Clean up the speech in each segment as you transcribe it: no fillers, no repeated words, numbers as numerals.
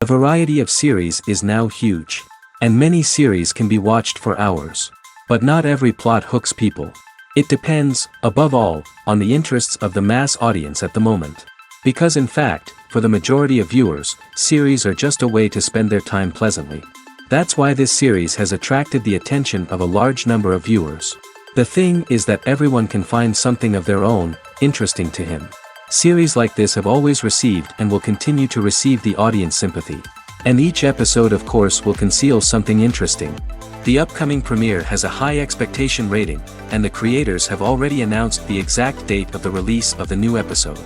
The variety of series is now huge. And many series can be watched for hours. But not every plot hooks people. It depends, above all, on the interests of the mass audience at the moment. Because in fact, for the majority of viewers, series are just a way to spend their time pleasantly. That's why this series has attracted the attention of a large number of viewers. The thing is that everyone can find something of their own, interesting to him. Series like this have always received and will continue to receive the audience sympathy. And each episode of course will conceal something interesting. The upcoming premiere has a high expectation rating, and the creators have already announced the exact date of the release of the new episode.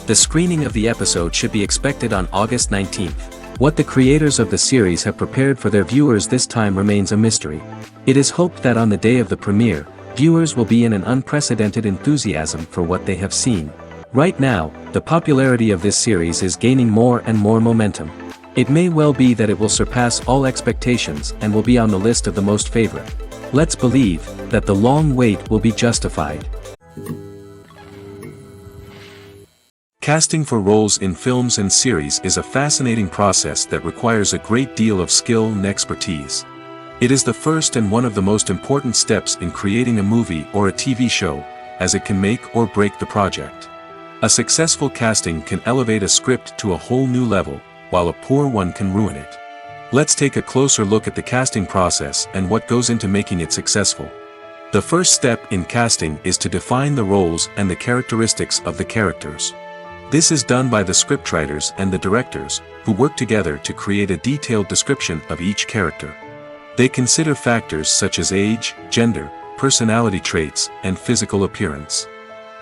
The screening of the episode should be expected on August 19th. What the creators of the series have prepared for their viewers this time remains a mystery. It is hoped that on the day of the premiere, viewers will be in an unprecedented enthusiasm for what they have seen. Right now, the popularity of this series is gaining more and more momentum. It may well be that it will surpass all expectations and will be on the list of the most favorite. Let's believe that the long wait will be justified. Casting for roles in films and series is a fascinating process that requires a great deal of skill and expertise. It is the first and one of the most important steps in creating a movie or a TV show, as it can make or break the project. A successful casting can elevate a script to a whole new level, while a poor one can ruin it. Let's take a closer look at the casting process and what goes into making it successful. The first step in casting is to define the roles and the characteristics of the characters. This is done by the scriptwriters and the directors, who work together to create a detailed description of each character. They consider factors such as age, gender, personality traits, and physical appearance.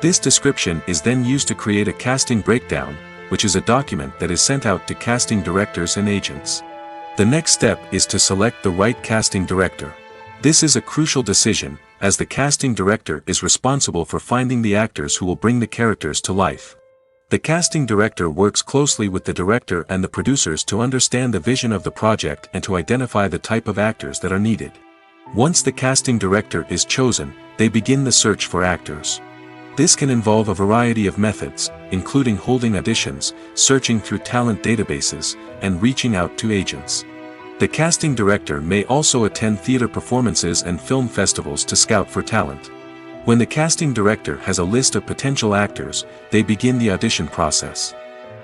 This description is then used to create a casting breakdown, which is a document that is sent out to casting directors and agents. The next step is to select the right casting director. This is a crucial decision, as the casting director is responsible for finding the actors who will bring the characters to life. The casting director works closely with the director and the producers to understand the vision of the project and to identify the type of actors that are needed. Once the casting director is chosen, they begin the search for actors. This can involve a variety of methods, including holding auditions, searching through talent databases, and reaching out to agents. The casting director may also attend theater performances and film festivals to scout for talent. When the casting director has a list of potential actors, they begin the audition process.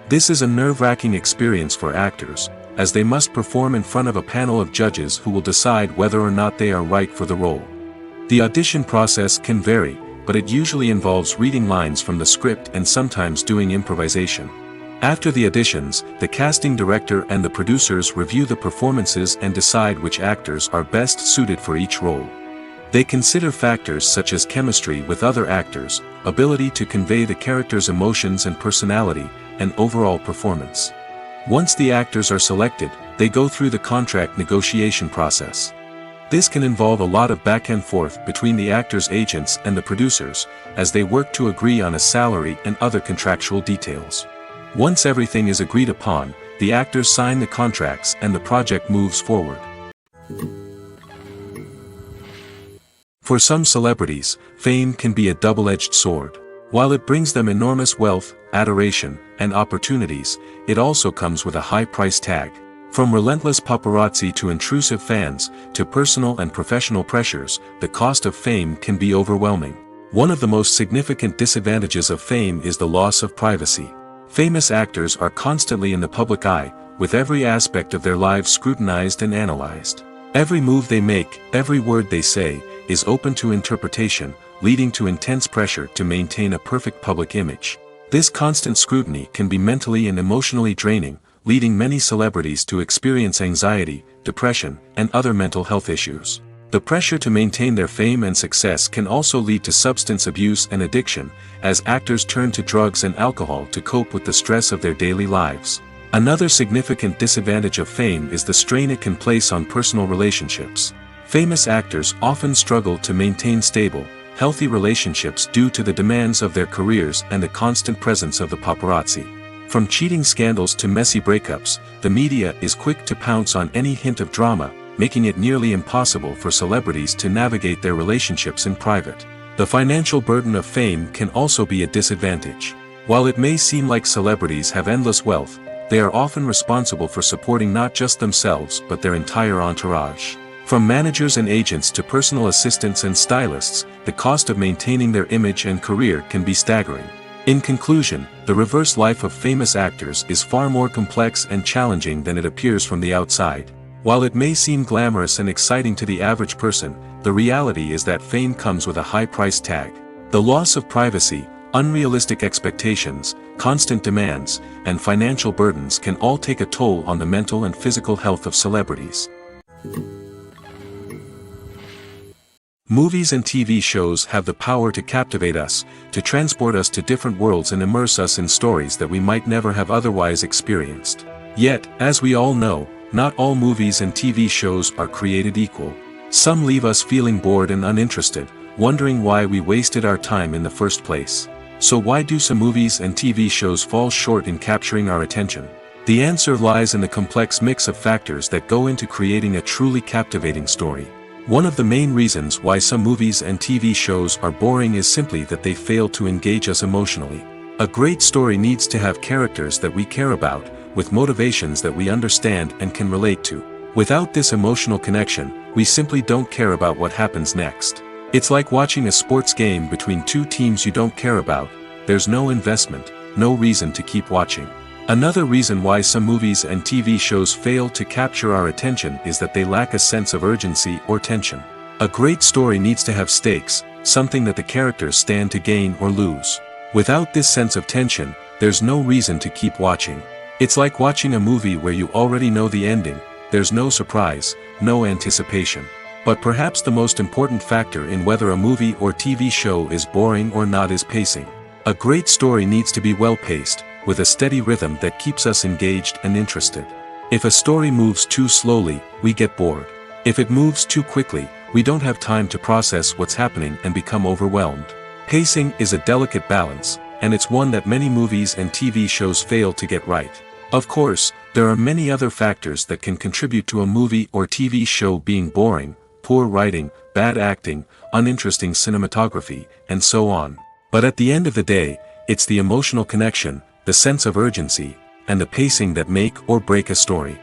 This is a nerve-wracking experience for actors, as they must perform in front of a panel of judges who will decide whether or not they are right for the role. The audition process can vary, but it usually involves reading lines from the script and sometimes doing improvisation. After the auditions, the casting director and the producers review the performances and decide which actors are best suited for each role. They consider factors such as chemistry with other actors, ability to convey the character's emotions and personality, and overall performance. Once the actors are selected, they go through the contract negotiation process. This can involve a lot of back and forth between the actors' agents and the producers, as they work to agree on a salary and other contractual details. Once everything is agreed upon, the actors sign the contracts and the project moves forward. For some celebrities, fame can be a double-edged sword. While it brings them enormous wealth, adoration, and opportunities, it also comes with a high price tag. From relentless paparazzi to intrusive fans, to personal and professional pressures, the cost of fame can be overwhelming. One of the most significant disadvantages of fame is the loss of privacy. Famous actors are constantly in the public eye, with every aspect of their lives scrutinized and analyzed. Every move they make, every word they say, is open to interpretation, leading to intense pressure to maintain a perfect public image. This constant scrutiny can be mentally and emotionally draining, leading many celebrities to experience anxiety, depression, and other mental health issues. The pressure to maintain their fame and success can also lead to substance abuse and addiction, as actors turn to drugs and alcohol to cope with the stress of their daily lives. Another significant disadvantage of fame is the strain it can place on personal relationships. Famous actors often struggle to maintain stable, healthy relationships due to the demands of their careers and the constant presence of the paparazzi. From cheating scandals to messy breakups, the media is quick to pounce on any hint of drama, making it nearly impossible for celebrities to navigate their relationships in private. The financial burden of fame can also be a disadvantage. While it may seem like celebrities have endless wealth, they are often responsible for supporting not just themselves but their entire entourage. From managers and agents to personal assistants and stylists, the cost of maintaining their image and career can be staggering. In conclusion, the reverse life of famous actors is far more complex and challenging than it appears from the outside. While it may seem glamorous and exciting to the average person, the reality is that fame comes with a high price tag. The loss of privacy, unrealistic expectations, constant demands, and financial burdens can all take a toll on the mental and physical health of celebrities. Movies and TV shows have the power to captivate us, to transport us to different worlds and immerse us in stories that we might never have otherwise experienced. Yet, as we all know, not all movies and TV shows are created equal. Some leave us feeling bored and uninterested, wondering why we wasted our time in the first place. So why do some movies and TV shows fall short in capturing our attention? The answer lies in the complex mix of factors that go into creating a truly captivating story. One of the main reasons why some movies and TV shows are boring is simply that they fail to engage us emotionally. A great story needs to have characters that we care about, with motivations that we understand and can relate to. Without this emotional connection, we simply don't care about what happens next. It's like watching a sports game between two teams you don't care about. There's no investment, no reason to keep watching. Another reason why some movies and TV shows fail to capture our attention is that they lack a sense of urgency or tension. A great story needs to have stakes, something that the characters stand to gain or lose. Without this sense of tension, there's no reason to keep watching. It's like watching a movie where you already know the ending. There's no surprise, no anticipation. But perhaps the most important factor in whether a movie or TV show is boring or not is pacing. A great story needs to be well-paced, with a steady rhythm that keeps us engaged and interested. If a story moves too slowly, we get bored. If it moves too quickly, we don't have time to process what's happening and become overwhelmed. Pacing is a delicate balance, and it's one that many movies and TV shows fail to get right. Of course, there are many other factors that can contribute to a movie or TV show being boring: poor writing, bad acting, uninteresting cinematography, and so on. But at the end of the day, it's the emotional connection, the sense of urgency, and the pacing that make or break a story.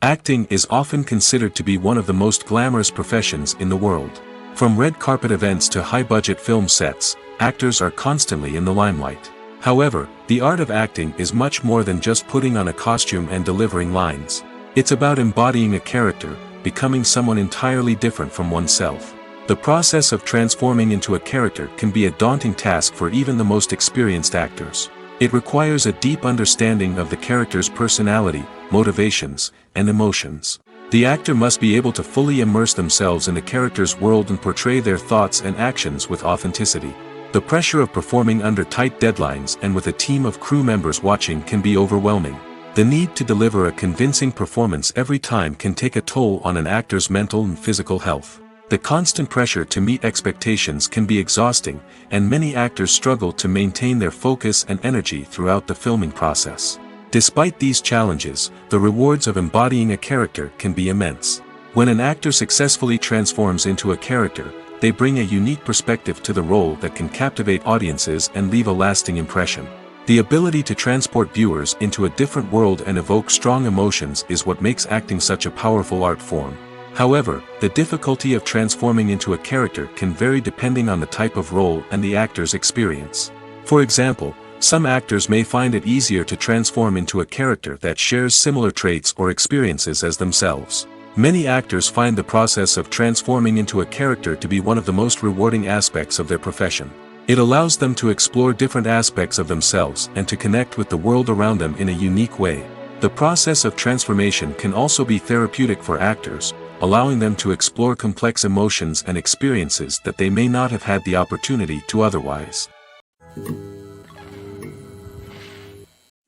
Acting is often considered to be one of the most glamorous professions in the world. From red carpet events to high-budget film sets, actors are constantly in the limelight. However, the art of acting is much more than just putting on a costume and delivering lines. It's about embodying a character, becoming someone entirely different from oneself. The process of transforming into a character can be a daunting task for even the most experienced actors. It requires a deep understanding of the character's personality, motivations, and emotions. The actor must be able to fully immerse themselves in the character's world and portray their thoughts and actions with authenticity. The pressure of performing under tight deadlines and with a team of crew members watching can be overwhelming. The need to deliver a convincing performance every time can take a toll on an actor's mental and physical health. The constant pressure to meet expectations can be exhausting, and many actors struggle to maintain their focus and energy throughout the filming process. Despite these challenges, the rewards of embodying a character can be immense. When an actor successfully transforms into a character, they bring a unique perspective to the role that can captivate audiences and leave a lasting impression. The ability to transport viewers into a different world and evoke strong emotions is what makes acting such a powerful art form. However, the difficulty of transforming into a character can vary depending on the type of role and the actor's experience. For example, Some actors may find it easier to transform into a character that shares similar traits or experiences as themselves. Many actors find the process of transforming into a character to be one of the most rewarding aspects of their profession. It allows them to explore different aspects of themselves and to connect with the world around them in a unique way. The process of transformation can also be therapeutic for actors, allowing them to explore complex emotions and experiences that they may not have had the opportunity to otherwise.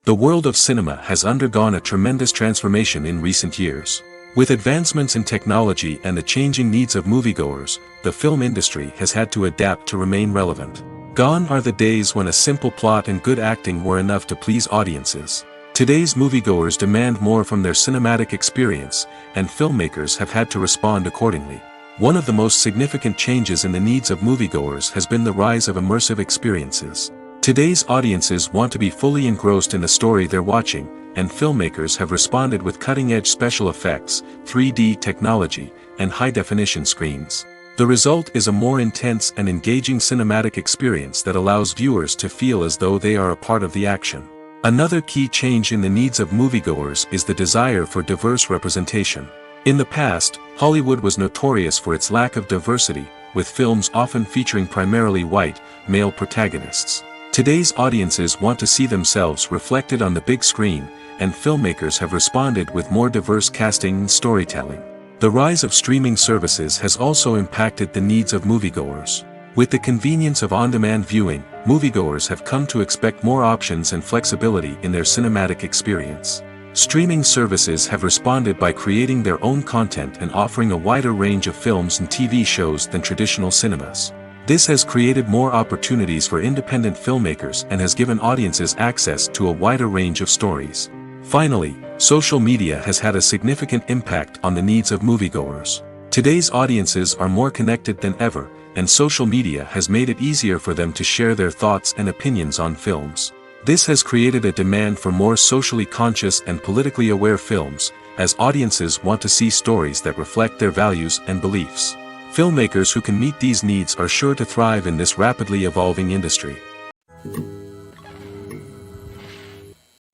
The world of cinema has undergone a tremendous transformation in recent years. With advancements in technology and the changing needs of moviegoers, the film industry has had to adapt to remain relevant. Gone are the days when a simple plot and good acting were enough to please audiences. Today's moviegoers demand more from their cinematic experience, and filmmakers have had to respond accordingly. One of the most significant changes in the needs of moviegoers has been the rise of immersive experiences. Today's audiences want to be fully engrossed in the story they're watching, and filmmakers have responded with cutting-edge special effects, 3D technology, and high-definition screens. The result is a more intense and engaging cinematic experience that allows viewers to feel as though they are a part of the action. Another key change in the needs of moviegoers is the desire for diverse representation. In the past, Hollywood was notorious for its lack of diversity, with films often featuring primarily white, male protagonists. Today's audiences want to see themselves reflected on the big screen, and filmmakers have responded with more diverse casting and storytelling. The rise of streaming services has also impacted the needs of moviegoers. With the convenience of on-demand viewing, moviegoers have come to expect more options and flexibility in their cinematic experience. Streaming services have responded by creating their own content and offering a wider range of films and TV shows than traditional cinemas. This has created more opportunities for independent filmmakers and has given audiences access to a wider range of stories. Finally, social media has had a significant impact on the needs of moviegoers. Today's audiences are more connected than ever, and social media has made it easier for them to share their thoughts and opinions on films. This has created a demand for more socially conscious and politically aware films, as audiences want to see stories that reflect their values and beliefs. Filmmakers who can meet these needs are sure to thrive in this rapidly evolving industry.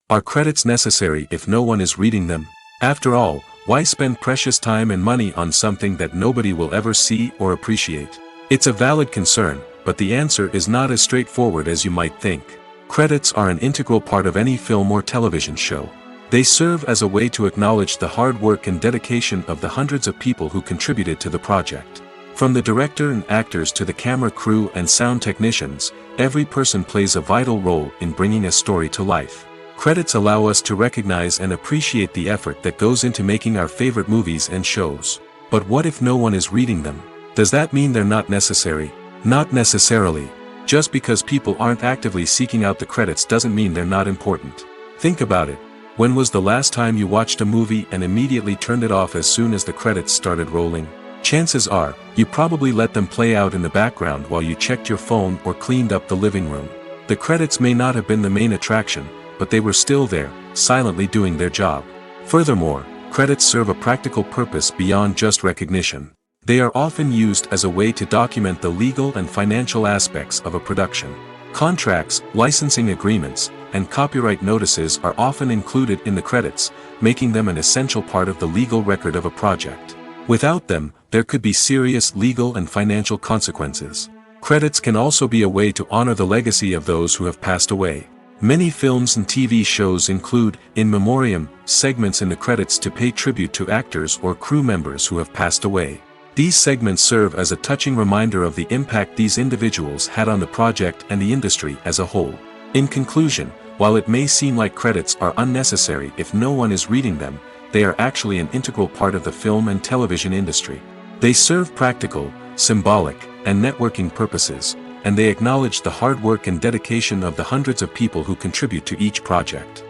Are credits necessary if no one is reading them? After all, why spend precious time and money on something that nobody will ever see or appreciate? It's a valid concern, but the answer is not as straightforward as you might think. Credits are an integral part of any film or television show. They serve as a way to acknowledge the hard work and dedication of the hundreds of people who contributed to the project. From the director and actors to the camera crew and sound technicians, every person plays a vital role in bringing a story to life. Credits allow us to recognize and appreciate the effort that goes into making our favorite movies and shows. But what if no one is reading them? Does that mean they're not necessary? Not necessarily. Just because people aren't actively seeking out the credits doesn't mean they're not important. Think about it. When was the last time you watched a movie and immediately turned it off as soon as the credits started rolling? Chances are, you probably let them play out in the background while you checked your phone or cleaned up the living room. The credits may not have been the main attraction, but they were still there, silently doing their job. Furthermore, credits serve a practical purpose beyond just recognition. They are often used as a way to document the legal and financial aspects of a production. Contracts, licensing agreements, and copyright notices are often included in the credits, making them an essential part of the legal record of a project. Without them, there could be serious legal and financial consequences. Credits can also be a way to honor the legacy of those who have passed away. Many films and TV shows include, in memoriam, segments in the credits to pay tribute to actors or crew members who have passed away. These segments serve as a touching reminder of the impact these individuals had on the project and the industry as a whole. In conclusion, while it may seem like credits are unnecessary if no one is reading them, they are actually an integral part of the film and television industry. They serve practical, symbolic, and networking purposes, and they acknowledge the hard work and dedication of the hundreds of people who contribute to each project.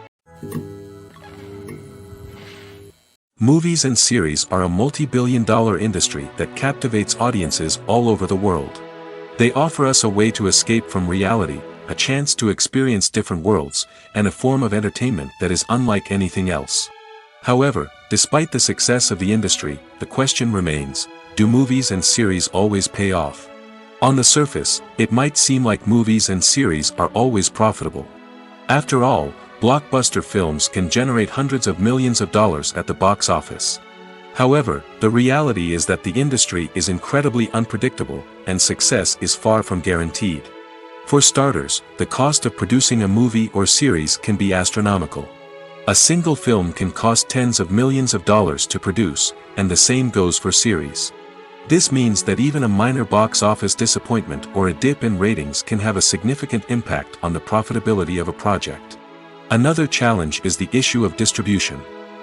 Movies and series are a multi-billion-dollar industry that captivates audiences all over the world. They offer us a way to escape from reality, a chance to experience different worlds, and a form of entertainment that is unlike anything else. However, despite the success of the industry, the question remains, do movies and series always pay off? On the surface, it might seem like movies and series are always profitable. After all, blockbuster films can generate hundreds of millions of dollars at the box office. However, the reality is that the industry is incredibly unpredictable, and success is far from guaranteed. For starters, the cost of producing a movie or series can be astronomical. A single film can cost tens of millions of dollars to produce, and the same goes for series. This means that even a minor box office disappointment or a dip in ratings can have a significant impact on the profitability of a project. Another challenge is the issue of distribution.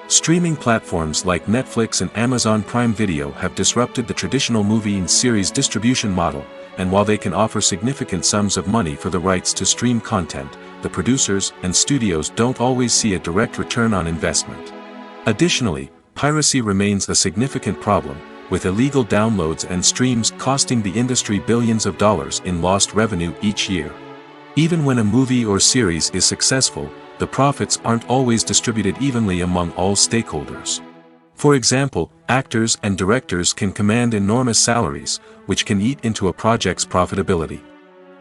Streaming platforms like Netflix and Amazon Prime Video have disrupted the traditional movie and series distribution model, and while they can offer significant sums of money for the rights to stream content, the producers and studios don't always see a direct return on investment. Additionally, piracy remains a significant problem, with illegal downloads and streams costing the industry billions of dollars in lost revenue each year. Even when a movie or series is successful, the profits aren't always distributed evenly among all stakeholders. For example, actors and directors can command enormous salaries, which can eat into a project's profitability.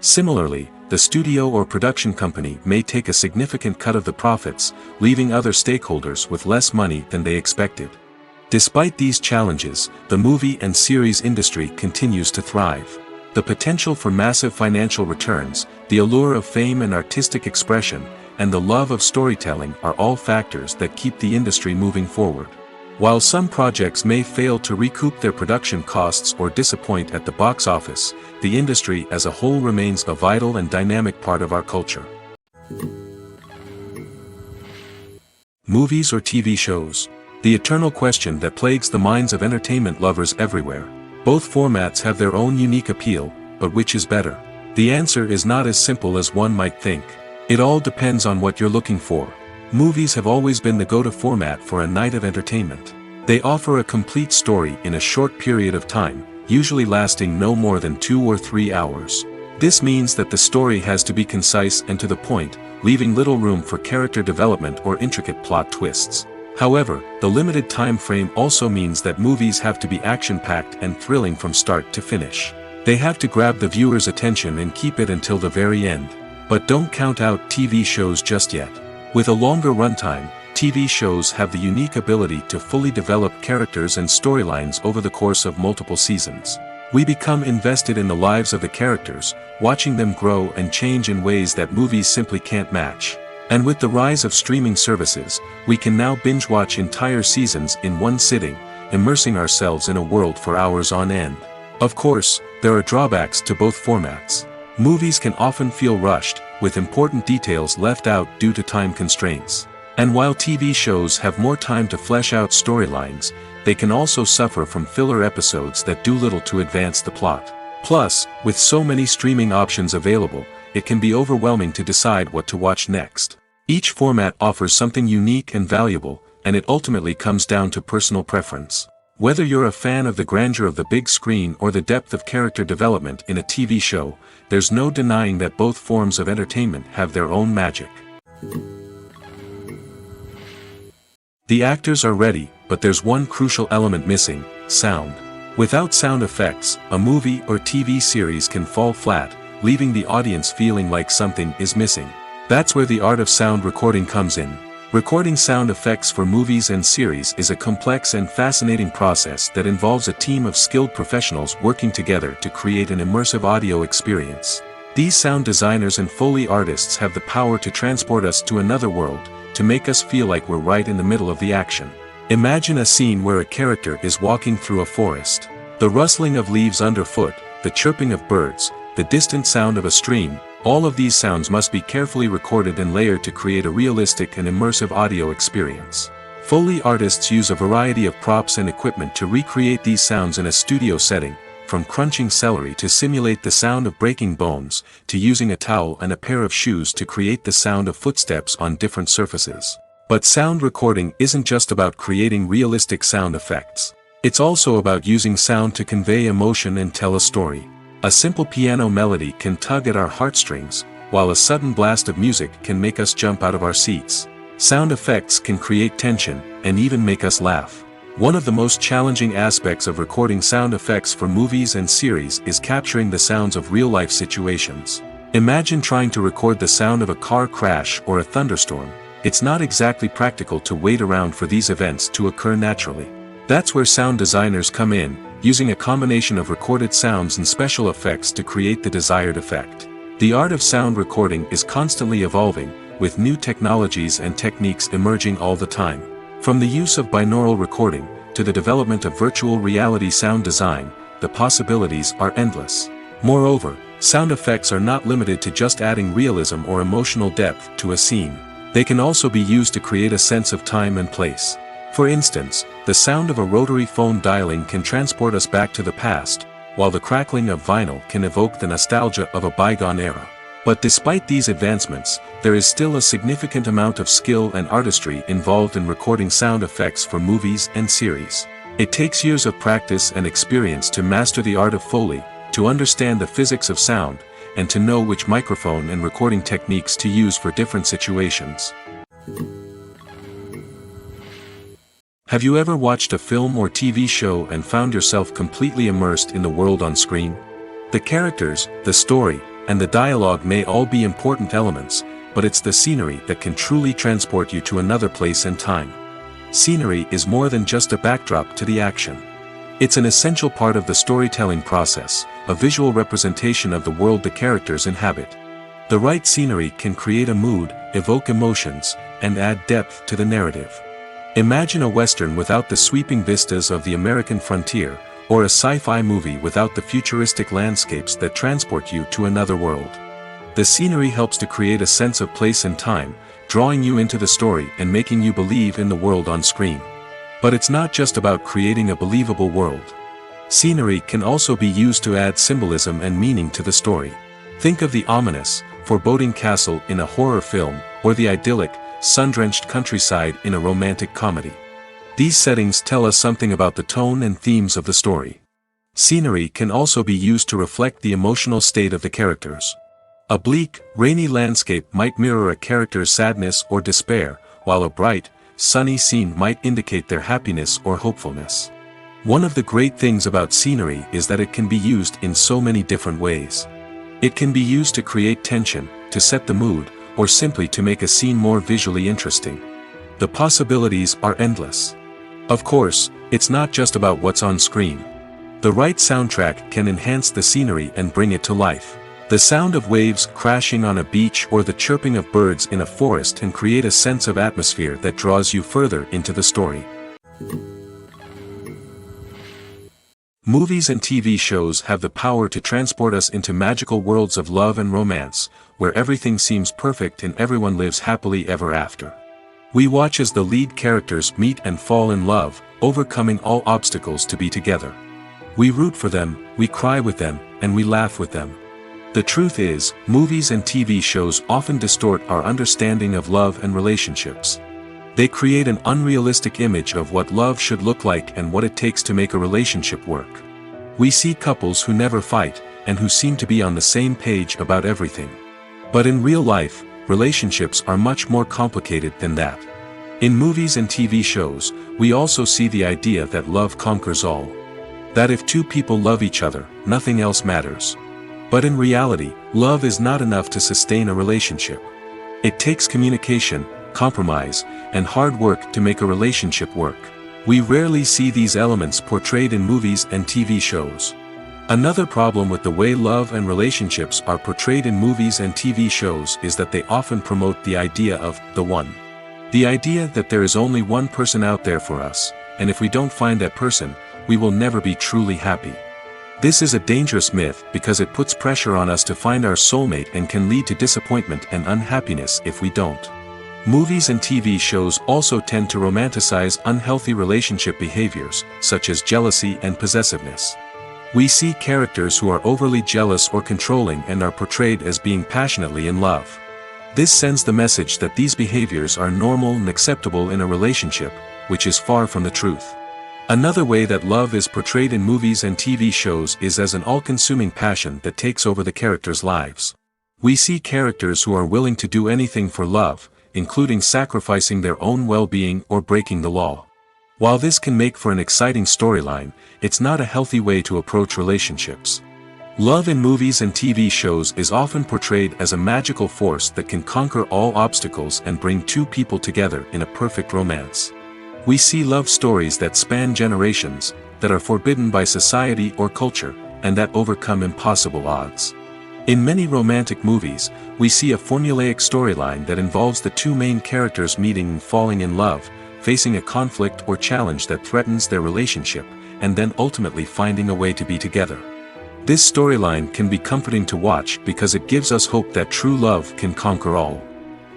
Similarly, the studio or production company may take a significant cut of the profits, leaving other stakeholders with less money than they expected. Despite these challenges, the movie and series industry continues to thrive. The potential for massive financial returns, the allure of fame and artistic expression, and the love of storytelling are all factors that keep the industry moving forward. While some projects may fail to recoup their production costs or disappoint at the box office, the industry as a whole remains a vital and dynamic part of our culture. Movies or TV shows? The eternal question that plagues the minds of entertainment lovers everywhere. Both formats have their own unique appeal, but which is better? The answer is not as simple as one might think. It all depends on what you're looking for. Movies have always been the go-to format for a night of entertainment. They offer a complete story in a short period of time, usually lasting no more than 2 or 3 hours. This means that the story has to be concise and to the point, leaving little room for character development or intricate plot twists. However, the limited time frame also means that movies have to be action-packed and thrilling from start to finish. They have to grab the viewer's attention and keep it until the very end. But don't count out TV shows just yet. With a longer runtime, TV shows have the unique ability to fully develop characters and storylines over the course of multiple seasons. We become invested in the lives of the characters, watching them grow and change in ways that movies simply can't match. And with the rise of streaming services, we can now binge-watch entire seasons in one sitting, immersing ourselves in a world for hours on end. Of course, there are drawbacks to both formats. Movies can often feel rushed, with important details left out due to time constraints. And while TV shows have more time to flesh out storylines, they can also suffer from filler episodes that do little to advance the plot. Plus, with so many streaming options available, it can be overwhelming to decide what to watch next. Each format offers something unique and valuable, and it ultimately comes down to personal preference. Whether you're a fan of the grandeur of the big screen or the depth of character development in a TV show, there's no denying that both forms of entertainment have their own magic. The actors are ready, but there's one crucial element missing: sound. Without sound effects, a movie or TV series can fall flat, leaving the audience feeling like something is missing. That's where the art of sound recording comes in. Recording sound effects for movies and series is a complex and fascinating process that involves a team of skilled professionals working together to create an immersive audio experience. These sound designers and Foley artists have the power to transport us to another world, to make us feel like we're right in the middle of the action. Imagine a scene where a character is walking through a forest. The rustling of leaves underfoot, the chirping of birds, the distant sound of a stream, all of these sounds must be carefully recorded and layered to create a realistic and immersive audio experience. Foley artists use a variety of props and equipment to recreate these sounds in a studio setting, from crunching celery to simulate the sound of breaking bones, to using a towel and a pair of shoes to create the sound of footsteps on different surfaces. But sound recording isn't just about creating realistic sound effects. It's also about using sound to convey emotion and tell a story. A simple piano melody can tug at our heartstrings, while a sudden blast of music can make us jump out of our seats. Sound effects can create tension, and even make us laugh. One of the most challenging aspects of recording sound effects for movies and series is capturing the sounds of real-life situations. Imagine trying to record the sound of a car crash or a thunderstorm. It's not exactly practical to wait around for these events to occur naturally. That's where sound designers come in, using a combination of recorded sounds and special effects to create the desired effect. The art of sound recording is constantly evolving, with new technologies and techniques emerging all the time. From the use of binaural recording, to the development of virtual reality sound design, the possibilities are endless. Moreover, sound effects are not limited to just adding realism or emotional depth to a scene. They can also be used to create a sense of time and place. For instance, the sound of a rotary phone dialing can transport us back to the past, while the crackling of vinyl can evoke the nostalgia of a bygone era. But despite these advancements, there is still a significant amount of skill and artistry involved in recording sound effects for movies and series. It takes years of practice and experience to master the art of Foley, to understand the physics of sound, and to know which microphone and recording techniques to use for different situations. Have you ever watched a film or TV show and found yourself completely immersed in the world on screen? The characters, the story, and the dialogue may all be important elements, but it's the scenery that can truly transport you to another place and time. Scenery is more than just a backdrop to the action. It's an essential part of the storytelling process, a visual representation of the world the characters inhabit. The right scenery can create a mood, evoke emotions, and add depth to the narrative. Imagine a Western without the sweeping vistas of the American frontier, or a sci-fi movie without the futuristic landscapes that transport you to another world. The scenery helps to create a sense of place and time, drawing you into the story and making you believe in the world on screen. But it's not just about creating a believable world. Scenery can also be used to add symbolism and meaning to the story. Think of the ominous, foreboding castle in a horror film, or the idyllic, sun-drenched countryside in a romantic comedy. These settings tell us something about the tone and themes of the story. Scenery can also be used to reflect the emotional state of the characters. A bleak, rainy landscape might mirror a character's sadness or despair, while a bright, sunny scene might indicate their happiness or hopefulness. One of the great things about scenery is that it can be used in so many different ways. It can be used to create tension, to set the mood, or simply to make a scene more visually interesting. The possibilities are endless. Of course, it's not just about what's on screen. The right soundtrack can enhance the scenery and bring it to life. The sound of waves crashing on a beach or the chirping of birds in a forest can create a sense of atmosphere that draws you further into the story. Movies and TV shows have the power to transport us into magical worlds of love and romance, where everything seems perfect and everyone lives happily ever after. We watch as the lead characters meet and fall in love, overcoming all obstacles to be together. We root for them, we cry with them, and we laugh with them. The truth is, movies and TV shows often distort our understanding of love and relationships. They create an unrealistic image of what love should look like and what it takes to make a relationship work. We see couples who never fight, and who seem to be on the same page about everything. But in real life, relationships are much more complicated than that. In movies and TV shows, we also see the idea that love conquers all. That if two people love each other, nothing else matters. But in reality, love is not enough to sustain a relationship. It takes communication, compromise, and hard work to make a relationship work. We rarely see these elements portrayed in movies and TV shows. Another problem with the way love and relationships are portrayed in movies and TV shows is that they often promote the idea of the one. The idea that there is only one person out there for us, and if we don't find that person, we will never be truly happy. This is a dangerous myth because it puts pressure on us to find our soulmate and can lead to disappointment and unhappiness if we don't. Movies and TV shows also tend to romanticize unhealthy relationship behaviors, such as jealousy and possessiveness. We see characters who are overly jealous or controlling and are portrayed as being passionately in love. This sends the message that these behaviors are normal and acceptable in a relationship, which is far from the truth. Another way that love is portrayed in movies and TV shows is as an all-consuming passion that takes over the characters' lives. We see characters who are willing to do anything for love, including sacrificing their own well-being or breaking the law. While this can make for an exciting storyline, it's not a healthy way to approach relationships. Love in movies and TV shows is often portrayed as a magical force that can conquer all obstacles and bring two people together in a perfect romance. We see love stories that span generations, that are forbidden by society or culture, and that overcome impossible odds. In many romantic movies, we see a formulaic storyline that involves the two main characters meeting and falling in love, facing a conflict or challenge that threatens their relationship, and then ultimately finding a way to be together. This storyline can be comforting to watch because it gives us hope that true love can conquer all.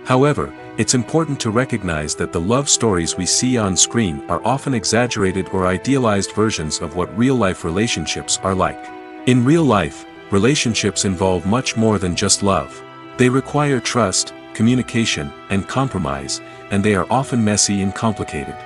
However, it's important to recognize that the love stories we see on screen are often exaggerated or idealized versions of what real-life relationships are like. In real life, relationships involve much more than just love. They require trust, communication, and compromise, and they are often messy and complicated.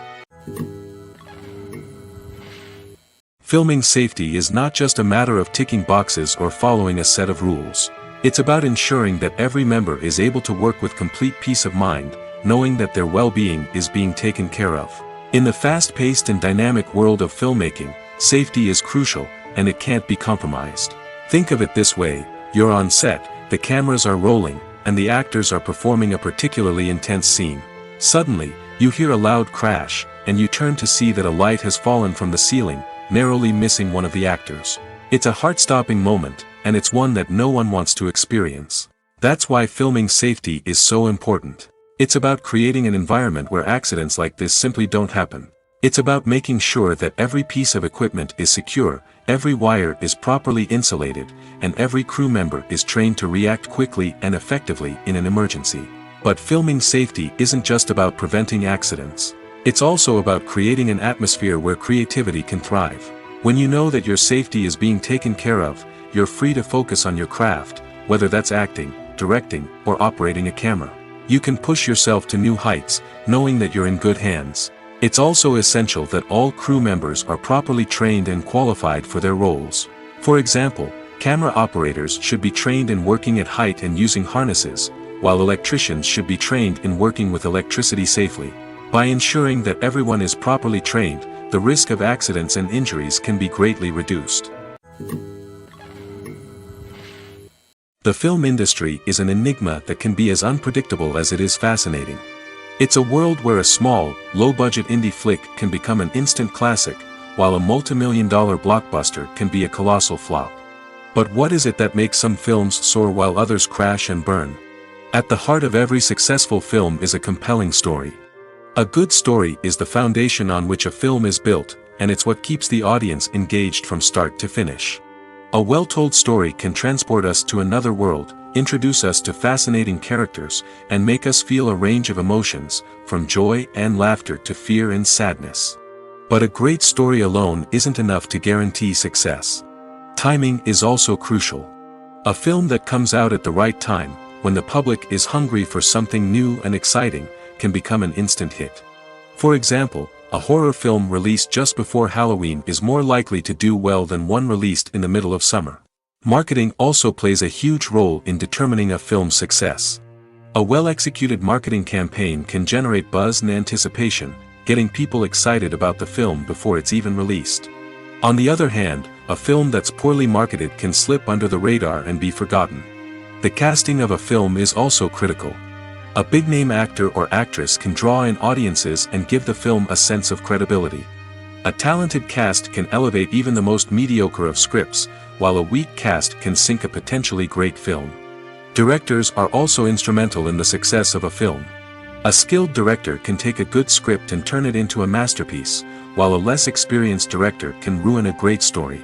Filming safety is not just a matter of ticking boxes or following a set of rules. It's about ensuring that every member is able to work with complete peace of mind, knowing that their well-being is being taken care of. In the fast-paced and dynamic world of filmmaking, safety is crucial, and it can't be compromised. Think of it this way: you're on set, the cameras are rolling, and the actors are performing a particularly intense scene. Suddenly, you hear a loud crash, and you turn to see that a light has fallen from the ceiling, narrowly missing one of the actors. It's a heart-stopping moment, and it's one that no one wants to experience. That's why filming safety is so important. It's about creating an environment where accidents like this simply don't happen. It's about making sure that every piece of equipment is secure, every wire is properly insulated, and every crew member is trained to react quickly and effectively in an emergency. But filming safety isn't just about preventing accidents. It's also about creating an atmosphere where creativity can thrive. When you know that your safety is being taken care of, you're free to focus on your craft, whether that's acting, directing, or operating a camera. You can push yourself to new heights, knowing that you're in good hands. It's also essential that all crew members are properly trained and qualified for their roles. For example, camera operators should be trained in working at height and using harnesses, while electricians should be trained in working with electricity safely. By ensuring that everyone is properly trained, the risk of accidents and injuries can be greatly reduced. The film industry is an enigma that can be as unpredictable as it is fascinating. It's a world where a small, low-budget indie flick can become an instant classic, while a multi-million-dollar blockbuster can be a colossal flop. But what is it that makes some films soar while others crash and burn? At the heart of every successful film is a compelling story. A good story is the foundation on which a film is built, and it's what keeps the audience engaged from start to finish. A well-told story can transport us to another world, introduce us to fascinating characters, and make us feel a range of emotions, from joy and laughter to fear and sadness. But a great story alone isn't enough to guarantee success. Timing is also crucial. A film that comes out at the right time, when the public is hungry for something new and exciting, can become an instant hit. For example, a horror film released just before Halloween is more likely to do well than one released in the middle of summer. Marketing also plays a huge role in determining a film's success. A well-executed marketing campaign can generate buzz and anticipation, getting people excited about the film before it's even released. On the other hand, a film that's poorly marketed can slip under the radar and be forgotten. The casting of a film is also critical. A big-name actor or actress can draw in audiences and give the film a sense of credibility. A talented cast can elevate even the most mediocre of scripts, while a weak cast can sink a potentially great film. Directors are also instrumental in the success of a film. A skilled director can take a good script and turn it into a masterpiece, while a less experienced director can ruin a great story.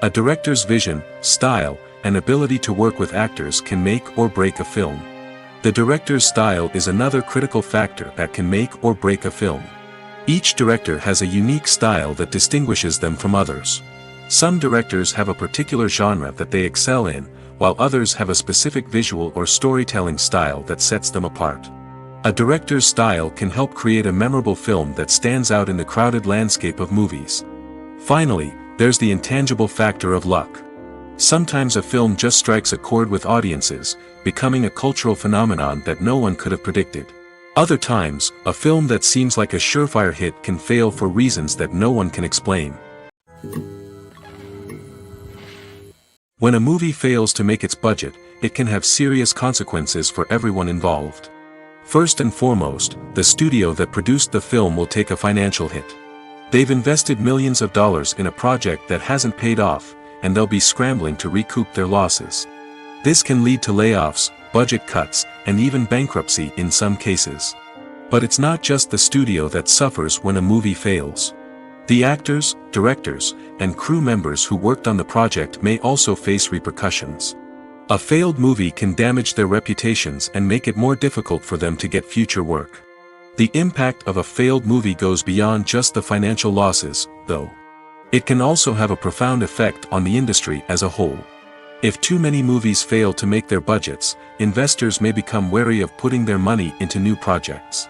A director's vision, style, and ability to work with actors can make or break a film. The director's style is another critical factor that can make or break a film. Each director has a unique style that distinguishes them from others. Some directors have a particular genre that they excel in, while others have a specific visual or storytelling style that sets them apart. A director's style can help create a memorable film that stands out in the crowded landscape of movies. Finally, there's the intangible factor of luck. Sometimes a film just strikes a chord with audiences, becoming a cultural phenomenon that no one could have predicted. Other times, a film that seems like a surefire hit can fail for reasons that no one can explain. When a movie fails to make its budget, it can have serious consequences for everyone involved. First and foremost, the studio that produced the film will take a financial hit. They've invested millions of dollars in a project that hasn't paid off, and they'll be scrambling to recoup their losses. This can lead to layoffs, budget cuts, and even bankruptcy in some cases. But it's not just the studio that suffers when a movie fails. The actors, directors, and crew members who worked on the project may also face repercussions. A failed movie can damage their reputations and make it more difficult for them to get future work. The impact of a failed movie goes beyond just the financial losses, though. It can also have a profound effect on the industry as a whole. If too many movies fail to make their budgets, investors may become wary of putting their money into new projects.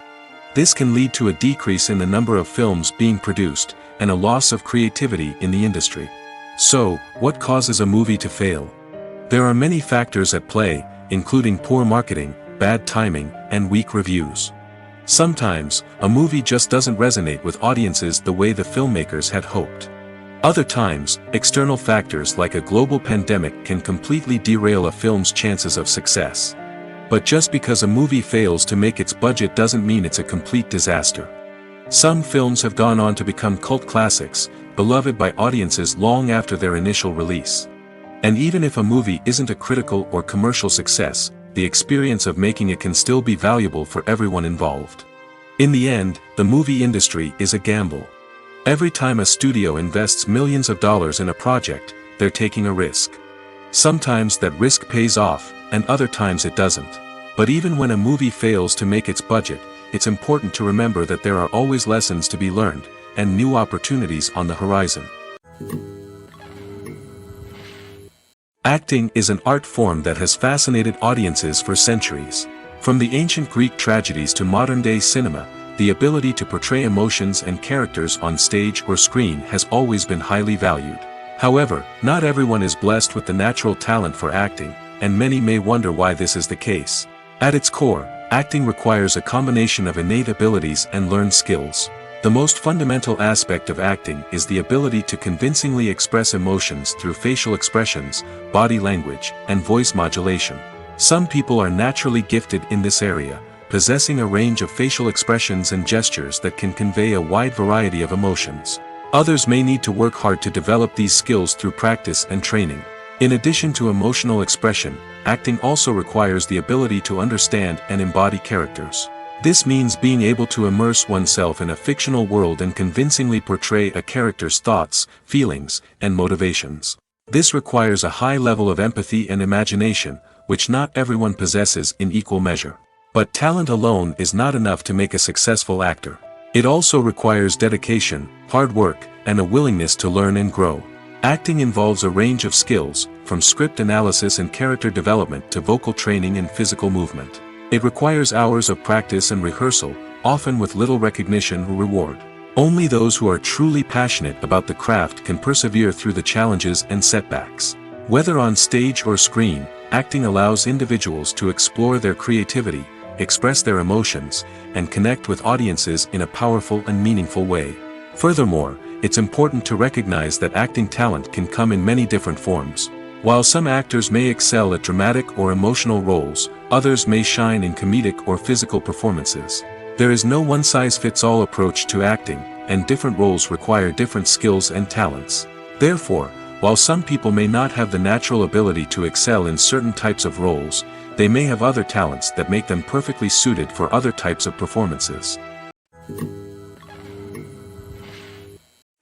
This can lead to a decrease in the number of films being produced, and a loss of creativity in the industry. So, what causes a movie to fail? There are many factors at play, including poor marketing, bad timing, and weak reviews. Sometimes, a movie just doesn't resonate with audiences the way the filmmakers had hoped. Other times, external factors like a global pandemic can completely derail a film's chances of success. But just because a movie fails to make its budget doesn't mean it's a complete disaster. Some films have gone on to become cult classics, beloved by audiences long after their initial release. And even if a movie isn't a critical or commercial success, the experience of making it can still be valuable for everyone involved. In the end, the movie industry is a gamble. Every time a studio invests millions of dollars in a project, they're taking a risk. Sometimes that risk pays off, and other times it doesn't. But even when a movie fails to make its budget, it's important to remember that there are always lessons to be learned, and new opportunities on the horizon. Acting is an art form that has fascinated audiences for centuries. From the ancient Greek tragedies to modern-day cinema, the ability to portray emotions and characters on stage or screen has always been highly valued. However, not everyone is blessed with the natural talent for acting, and many may wonder why this is the case. At its core, acting requires a combination of innate abilities and learned skills. The most fundamental aspect of acting is the ability to convincingly express emotions through facial expressions, body language, and voice modulation. Some people are naturally gifted in this area, possessing a range of facial expressions and gestures that can convey a wide variety of emotions. Others may need to work hard to develop these skills through practice and training. In addition to emotional expression, acting also requires the ability to understand and embody characters. This means being able to immerse oneself in a fictional world and convincingly portray a character's thoughts, feelings, and motivations. This requires a high level of empathy and imagination, which not everyone possesses in equal measure. But talent alone is not enough to make a successful actor. It also requires dedication, hard work, and a willingness to learn and grow. Acting involves a range of skills, from script analysis and character development to vocal training and physical movement. It requires hours of practice and rehearsal, often with little recognition or reward. Only those who are truly passionate about the craft can persevere through the challenges and setbacks. Whether on stage or screen, acting allows individuals to explore their creativity, express their emotions, and connect with audiences in a powerful and meaningful way. Furthermore, it's important to recognize that acting talent can come in many different forms. While some actors may excel at dramatic or emotional roles, others may shine in comedic or physical performances. There is no one-size-fits-all approach to acting, and different roles require different skills and talents. Therefore, while some people may not have the natural ability to excel in certain types of roles, they may have other talents that make them perfectly suited for other types of performances.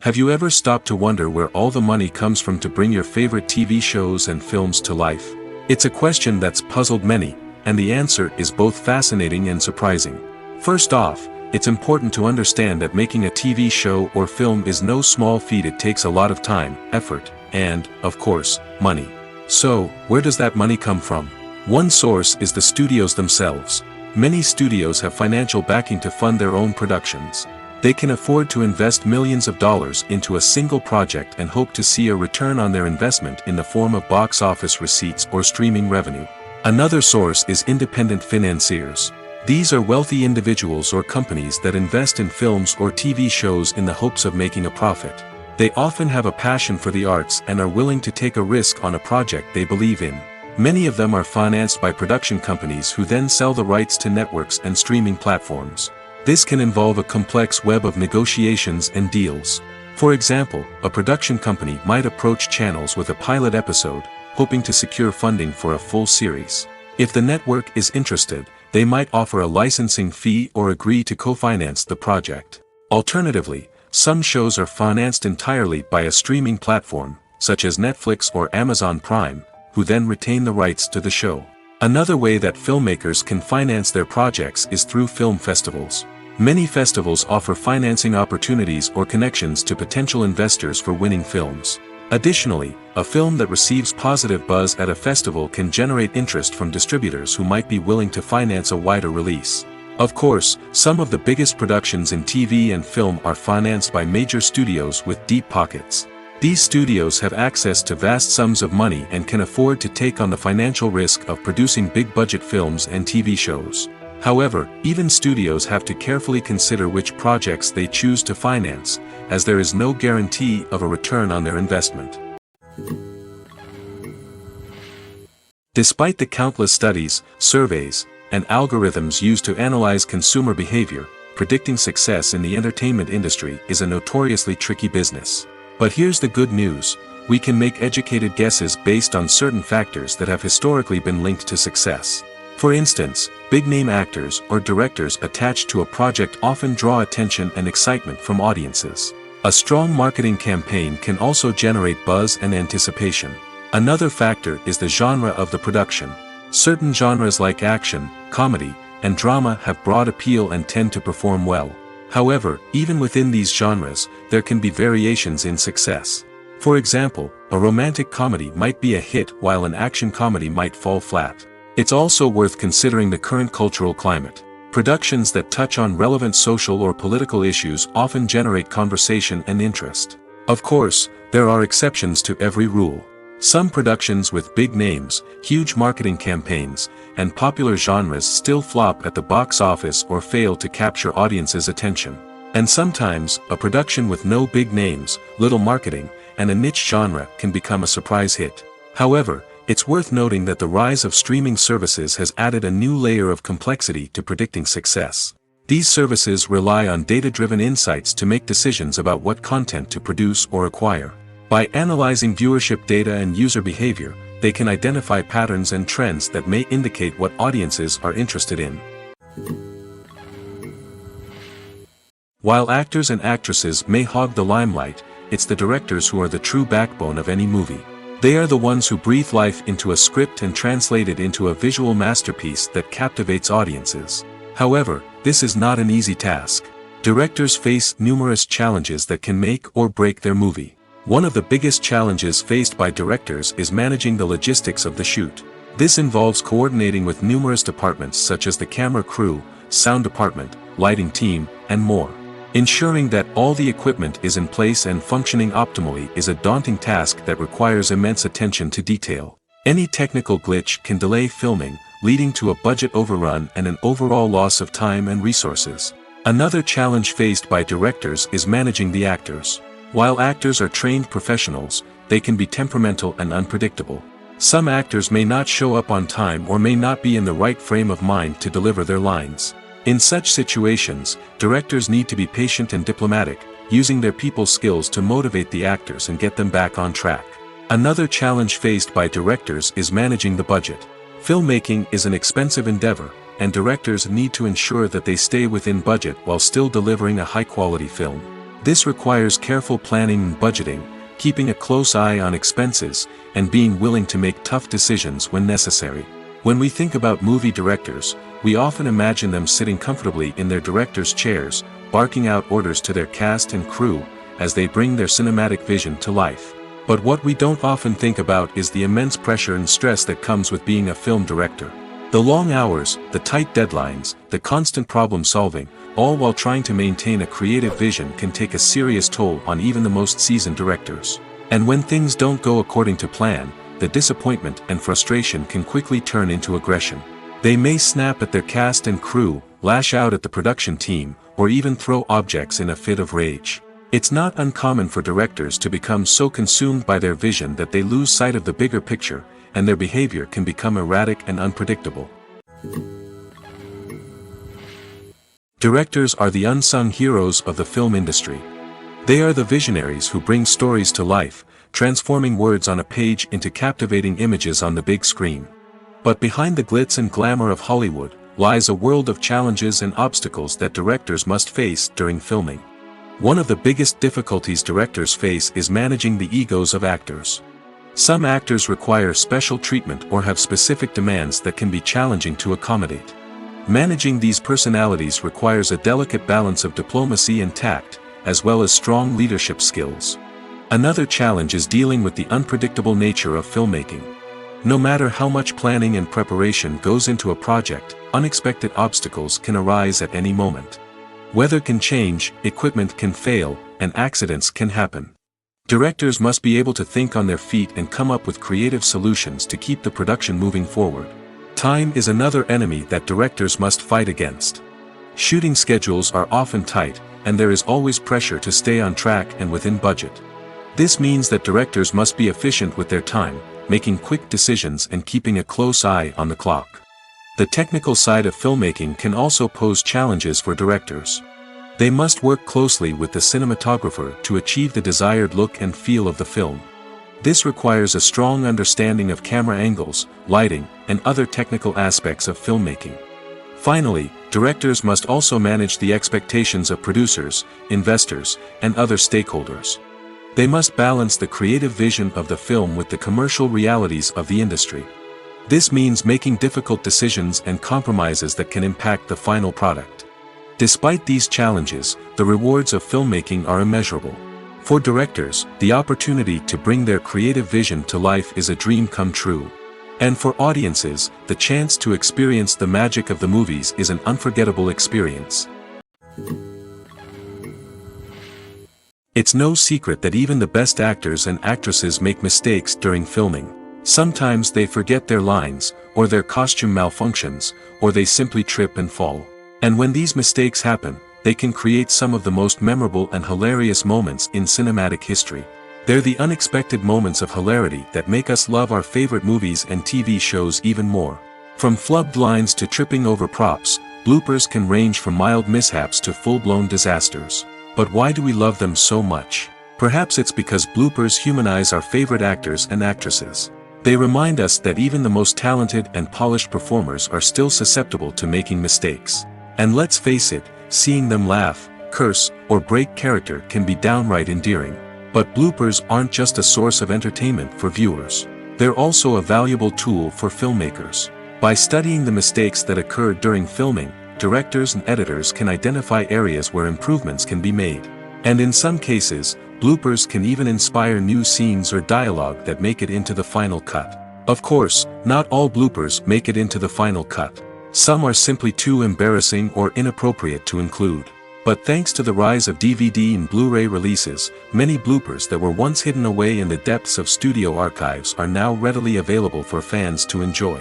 Have you ever stopped to wonder where all the money comes from to bring your favorite TV shows and films to life? It's a question that's puzzled many, and the answer is both fascinating and surprising. First off, it's important to understand that making a TV show or film is no small feat. It takes a lot of time, effort, and, of course, money. So, where does that money come from? One source is the studios themselves. Many studios have financial backing to fund their own productions. They can afford to invest millions of dollars into a single project and hope to see a return on their investment in the form of box office receipts or streaming revenue. Another source is independent financiers. These are wealthy individuals or companies that invest in films or TV shows in the hopes of making a profit. They often have a passion for the arts and are willing to take a risk on a project they believe in. Many of them are financed by production companies who then sell the rights to networks and streaming platforms. This can involve a complex web of negotiations and deals. For example, a production company might approach channels with a pilot episode, hoping to secure funding for a full series. If the network is interested, they might offer a licensing fee or agree to co-finance the project. Alternatively, some shows are financed entirely by a streaming platform, such as Netflix or Amazon Prime, who then retain the rights to the show. Another way that filmmakers can finance their projects is through film festivals. Many festivals offer financing opportunities or connections to potential investors for winning films. Additionally, a film that receives positive buzz at a festival can generate interest from distributors who might be willing to finance a wider release. Of course, some of the biggest productions in TV and film are financed by major studios with deep pockets. These studios have access to vast sums of money and can afford to take on the financial risk of producing big-budget films and TV shows. However, even studios have to carefully consider which projects they choose to finance, as there is no guarantee of a return on their investment. Despite the countless studies, surveys, and algorithms used to analyze consumer behavior, predicting success in the entertainment industry is a notoriously tricky business. But here's the good news: we can make educated guesses based on certain factors that have historically been linked to success. For instance, big-name actors or directors attached to a project often draw attention and excitement from audiences. A strong marketing campaign can also generate buzz and anticipation. Another factor is the genre of the production. Certain genres like action, comedy, and drama have broad appeal and tend to perform well. However, even within these genres, there can be variations in success. For example, a romantic comedy might be a hit while an action comedy might fall flat. It's also worth considering the current cultural climate. Productions that touch on relevant social or political issues often generate conversation and interest. Of course, there are exceptions to every rule. Some productions with big names, huge marketing campaigns, and popular genres still flop at the box office or fail to capture audiences' attention. And sometimes, a production with no big names, little marketing, and a niche genre can become a surprise hit. However, it's worth noting that the rise of streaming services has added a new layer of complexity to predicting success. These services rely on data-driven insights to make decisions about what content to produce or acquire. By analyzing viewership data and user behavior, they can identify patterns and trends that may indicate what audiences are interested in. While actors and actresses may hog the limelight, it's the directors who are the true backbone of any movie. They are the ones who breathe life into a script and translate it into a visual masterpiece that captivates audiences. However, this is not an easy task. Directors face numerous challenges that can make or break their movie. One of the biggest challenges faced by directors is managing the logistics of the shoot. This involves coordinating with numerous departments such as the camera crew, sound department, lighting team, and more. Ensuring that all the equipment is in place and functioning optimally is a daunting task that requires immense attention to detail. Any technical glitch can delay filming, leading to a budget overrun and an overall loss of time and resources. Another challenge faced by directors is managing the actors. While actors are trained professionals, they can be temperamental and unpredictable. Some actors may not show up on time or may not be in the right frame of mind to deliver their lines. In such situations, directors need to be patient and diplomatic, using their people skills to motivate the actors and get them back on track. Another challenge faced by directors is managing the budget. Filmmaking is an expensive endeavor, and directors need to ensure that they stay within budget while still delivering a high-quality film. This requires careful planning and budgeting, keeping a close eye on expenses, and being willing to make tough decisions when necessary. When we think about movie directors, we often imagine them sitting comfortably in their director's chairs, barking out orders to their cast and crew, as they bring their cinematic vision to life. But what we don't often think about is the immense pressure and stress that comes with being a film director. The long hours, the tight deadlines, the constant problem-solving, all while trying to maintain a creative vision can take a serious toll on even the most seasoned directors. And when things don't go according to plan, the disappointment and frustration can quickly turn into aggression. They may snap at their cast and crew, lash out at the production team, or even throw objects in a fit of rage. It's not uncommon for directors to become so consumed by their vision that they lose sight of the bigger picture, and their behavior can become erratic and unpredictable. Directors are the unsung heroes of the film industry. They are the visionaries who bring stories to life, transforming words on a page into captivating images on the big screen. But behind the glitz and glamour of Hollywood lies a world of challenges and obstacles that directors must face during filming. One of the biggest difficulties directors face is managing the egos of actors. Some actors require special treatment or have specific demands that can be challenging to accommodate. Managing these personalities requires a delicate balance of diplomacy and tact, as well as strong leadership skills. Another challenge is dealing with the unpredictable nature of filmmaking. No matter how much planning and preparation goes into a project, unexpected obstacles can arise at any moment. Weather can change, equipment can fail, and accidents can happen. Directors must be able to think on their feet and come up with creative solutions to keep the production moving forward. Time is another enemy that directors must fight against. Shooting schedules are often tight, and there is always pressure to stay on track and within budget. This means that directors must be efficient with their time, making quick decisions and keeping a close eye on the clock. The technical side of filmmaking can also pose challenges for directors. They must work closely with the cinematographer to achieve the desired look and feel of the film. This requires a strong understanding of camera angles, lighting, and other technical aspects of filmmaking. Finally, directors must also manage the expectations of producers, investors, and other stakeholders. They must balance the creative vision of the film with the commercial realities of the industry. This means making difficult decisions and compromises that can impact the final product. Despite these challenges, the rewards of filmmaking are immeasurable. For directors, the opportunity to bring their creative vision to life is a dream come true. And for audiences, the chance to experience the magic of the movies is an unforgettable experience. It's no secret that even the best actors and actresses make mistakes during filming. Sometimes they forget their lines, or their costume malfunctions, or they simply trip and fall. And when these mistakes happen, they can create some of the most memorable and hilarious moments in cinematic history. They're the unexpected moments of hilarity that make us love our favorite movies and TV shows even more. From flubbed lines to tripping over props, bloopers can range from mild mishaps to full-blown disasters. But why do we love them so much? Perhaps it's because bloopers humanize our favorite actors and actresses. They remind us that even the most talented and polished performers are still susceptible to making mistakes. And let's face it, seeing them laugh, curse, or break character can be downright endearing. But bloopers aren't just a source of entertainment for viewers. They're also a valuable tool for filmmakers. By studying the mistakes that occurred during filming, directors and editors can identify areas where improvements can be made. And in some cases, bloopers can even inspire new scenes or dialogue that make it into the final cut. Of course, not all bloopers make it into the final cut. Some are simply too embarrassing or inappropriate to include. But thanks to the rise of DVD and Blu-ray releases, many bloopers that were once hidden away in the depths of studio archives are now readily available for fans to enjoy.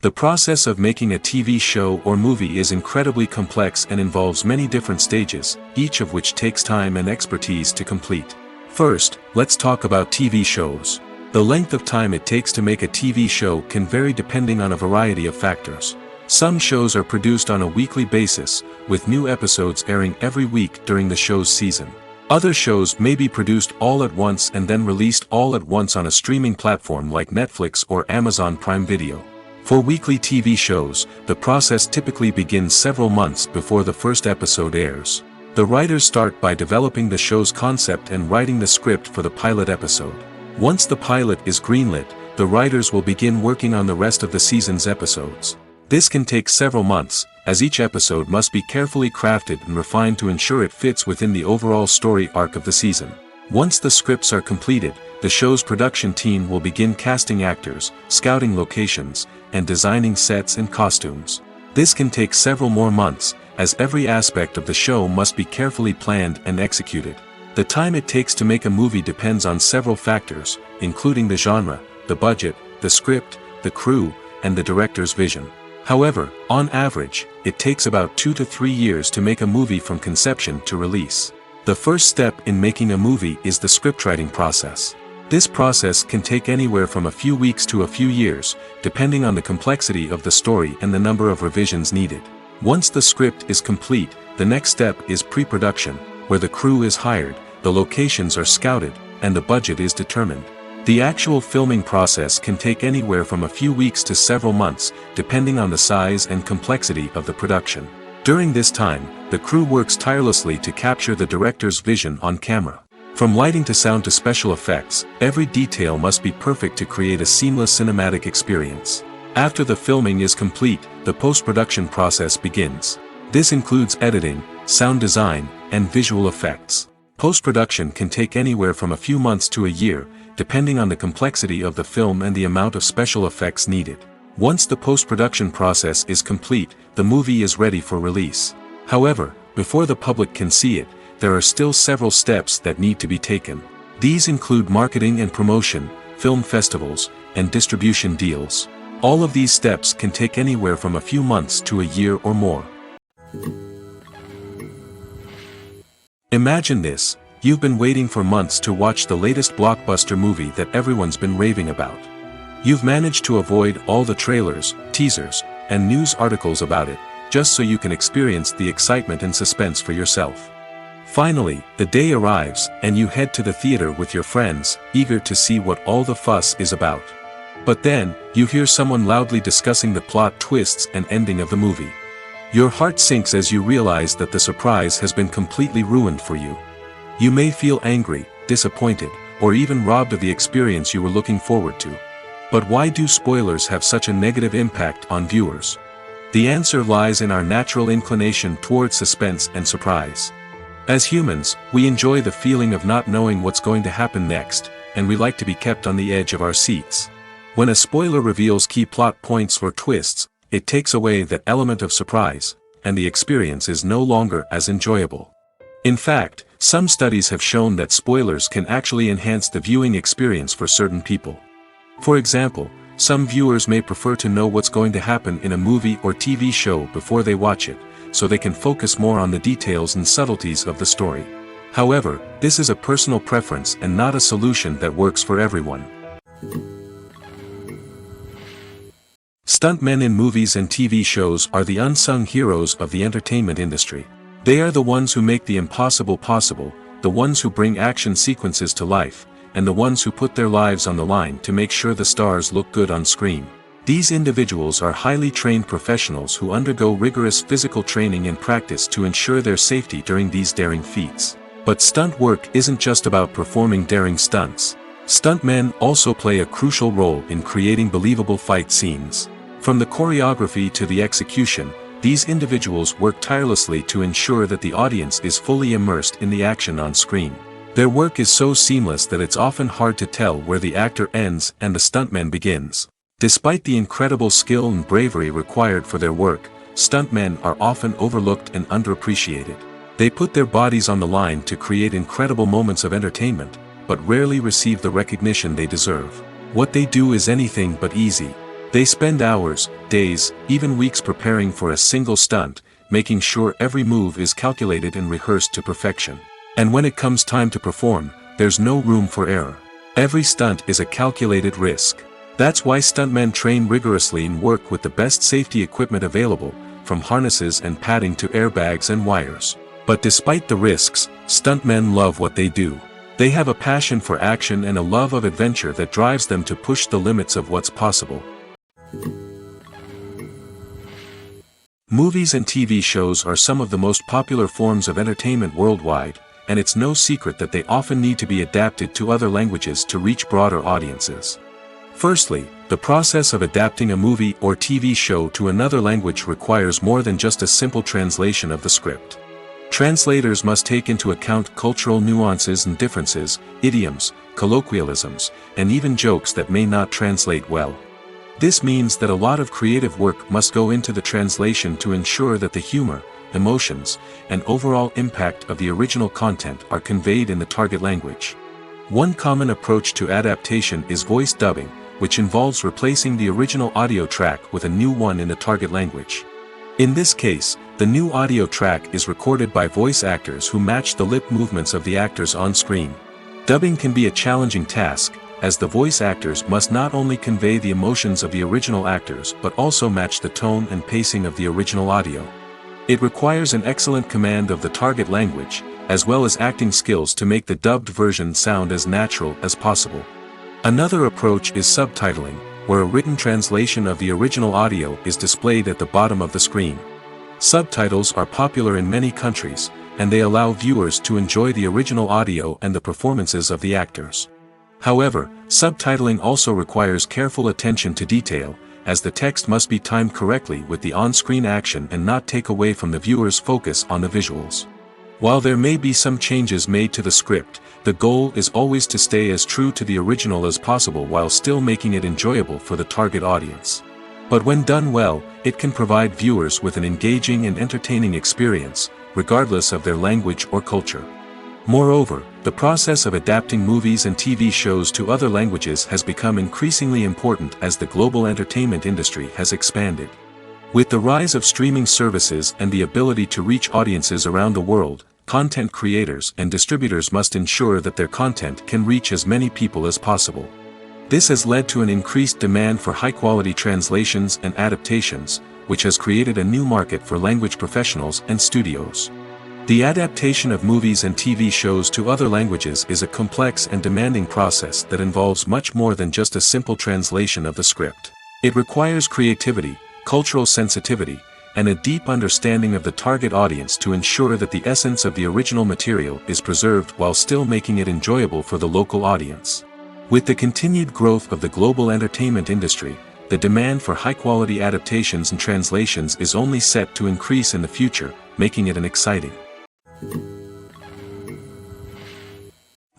The process of making a TV show or movie is incredibly complex and involves many different stages, each of which takes time and expertise to complete. First, let's talk about TV shows. The length of time it takes to make a TV show can vary depending on a variety of factors. Some shows are produced on a weekly basis, with new episodes airing every week during the show's season. Other shows may be produced all at once and then released all at once on a streaming platform like Netflix or Amazon Prime Video. For weekly TV shows, the process typically begins several months before the first episode airs. The writers start by developing the show's concept and writing the script for the pilot episode. Once the pilot is greenlit, the writers will begin working on the rest of the season's episodes. This can take several months, as each episode must be carefully crafted and refined to ensure it fits within the overall story arc of the season. Once the scripts are completed, the show's production team will begin casting actors, scouting locations, and designing sets and costumes. This can take several more months, as every aspect of the show must be carefully planned and executed. The time it takes to make a movie depends on several factors, including the genre, the budget, the script, the crew, and the director's vision. However, on average, it takes about 2 to 3 years to make a movie from conception to release. The first step in making a movie is the scriptwriting process. This process can take anywhere from a few weeks to a few years, depending on the complexity of the story and the number of revisions needed. Once the script is complete, the next step is pre-production, where the crew is hired, the locations are scouted, and the budget is determined. The actual filming process can take anywhere from a few weeks to several months, depending on the size and complexity of the production. During this time, the crew works tirelessly to capture the director's vision on camera. From lighting to sound to special effects, every detail must be perfect to create a seamless cinematic experience. After the filming is complete, the post-production process begins. This includes editing, sound design, and visual effects. Post-production can take anywhere from a few months to a year, depending on the complexity of the film and the amount of special effects needed. Once the post-production process is complete, the movie is ready for release. However, before the public can see it, there are still several steps that need to be taken. These include marketing and promotion, film festivals, and distribution deals. All of these steps can take anywhere from a few months to a year or more. Imagine this. You've been waiting for months to watch the latest blockbuster movie that everyone's been raving about. You've managed to avoid all the trailers, teasers, and news articles about it, just so you can experience the excitement and suspense for yourself. Finally, the day arrives, and you head to the theater with your friends, eager to see what all the fuss is about. But then, you hear someone loudly discussing the plot twists and ending of the movie. Your heart sinks as you realize that the surprise has been completely ruined for you. You may feel angry, disappointed, or even robbed of the experience you were looking forward to. But why do spoilers have such a negative impact on viewers? The answer lies in our natural inclination towards suspense and surprise. As humans, we enjoy the feeling of not knowing what's going to happen next, and we like to be kept on the edge of our seats. When a spoiler reveals key plot points or twists, it takes away that element of surprise, and the experience is no longer as enjoyable. In fact, some studies have shown that spoilers can actually enhance the viewing experience for certain people. For example, some viewers may prefer to know what's going to happen in a movie or TV show before they watch it, so they can focus more on the details and subtleties of the story. However, this is a personal preference and not a solution that works for everyone. Stuntmen in movies and TV shows are the unsung heroes of the entertainment industry. They are the ones who make the impossible possible, the ones who bring action sequences to life, and the ones who put their lives on the line to make sure the stars look good on screen. These individuals are highly trained professionals who undergo rigorous physical training and practice to ensure their safety during these daring feats. But stunt work isn't just about performing daring stunts. Stuntmen also play a crucial role in creating believable fight scenes. From the choreography to the execution, these individuals work tirelessly to ensure that the audience is fully immersed in the action on screen. Their work is so seamless that it's often hard to tell where the actor ends and the stuntman begins. Despite the incredible skill and bravery required for their work, stuntmen are often overlooked and underappreciated. They put their bodies on the line to create incredible moments of entertainment, but rarely receive the recognition they deserve. What they do is anything but easy. They spend hours, days, even weeks preparing for a single stunt, making sure every move is calculated and rehearsed to perfection. And when it comes time to perform, there's no room for error. Every stunt is a calculated risk. That's why stuntmen train rigorously and work with the best safety equipment available, from harnesses and padding to airbags and wires. But despite the risks, stuntmen love what they do. They have a passion for action and a love of adventure that drives them to push the limits of what's possible. Movies and TV shows are some of the most popular forms of entertainment worldwide, and it's no secret that they often need to be adapted to other languages to reach broader audiences. Firstly, the process of adapting a movie or TV show to another language requires more than just a simple translation of the script. Translators must take into account cultural nuances and differences, idioms, colloquialisms, and even jokes that may not translate well. This means that a lot of creative work must go into the translation to ensure that the humor, emotions, and overall impact of the original content are conveyed in the target language. One common approach to adaptation is voice dubbing, which involves replacing the original audio track with a new one in the target language. In this case, the new audio track is recorded by voice actors who match the lip movements of the actors on screen. Dubbing can be a challenging task, as the voice actors must not only convey the emotions of the original actors but also match the tone and pacing of the original audio. It requires an excellent command of the target language, as well as acting skills to make the dubbed version sound as natural as possible. Another approach is subtitling, where a written translation of the original audio is displayed at the bottom of the screen. Subtitles are popular in many countries, and they allow viewers to enjoy the original audio and the performances of the actors. However, subtitling also requires careful attention to detail, as the text must be timed correctly with the on-screen action and not take away from the viewer's focus on the visuals. While there may be some changes made to the script, the goal is always to stay as true to the original as possible while still making it enjoyable for the target audience. But when done well, it can provide viewers with an engaging and entertaining experience, regardless of their language or culture. Moreover, the process of adapting movies and TV shows to other languages has become increasingly important as the global entertainment industry has expanded. With the rise of streaming services and the ability to reach audiences around the world, content creators and distributors must ensure that their content can reach as many people as possible. This has led to an increased demand for high-quality translations and adaptations, which has created a new market for language professionals and studios. The adaptation of movies and TV shows to other languages is a complex and demanding process that involves much more than just a simple translation of the script. It requires creativity, cultural sensitivity, and a deep understanding of the target audience to ensure that the essence of the original material is preserved while still making it enjoyable for the local audience. With the continued growth of the global entertainment industry, the demand for high-quality adaptations and translations is only set to increase in the future, making it an exciting.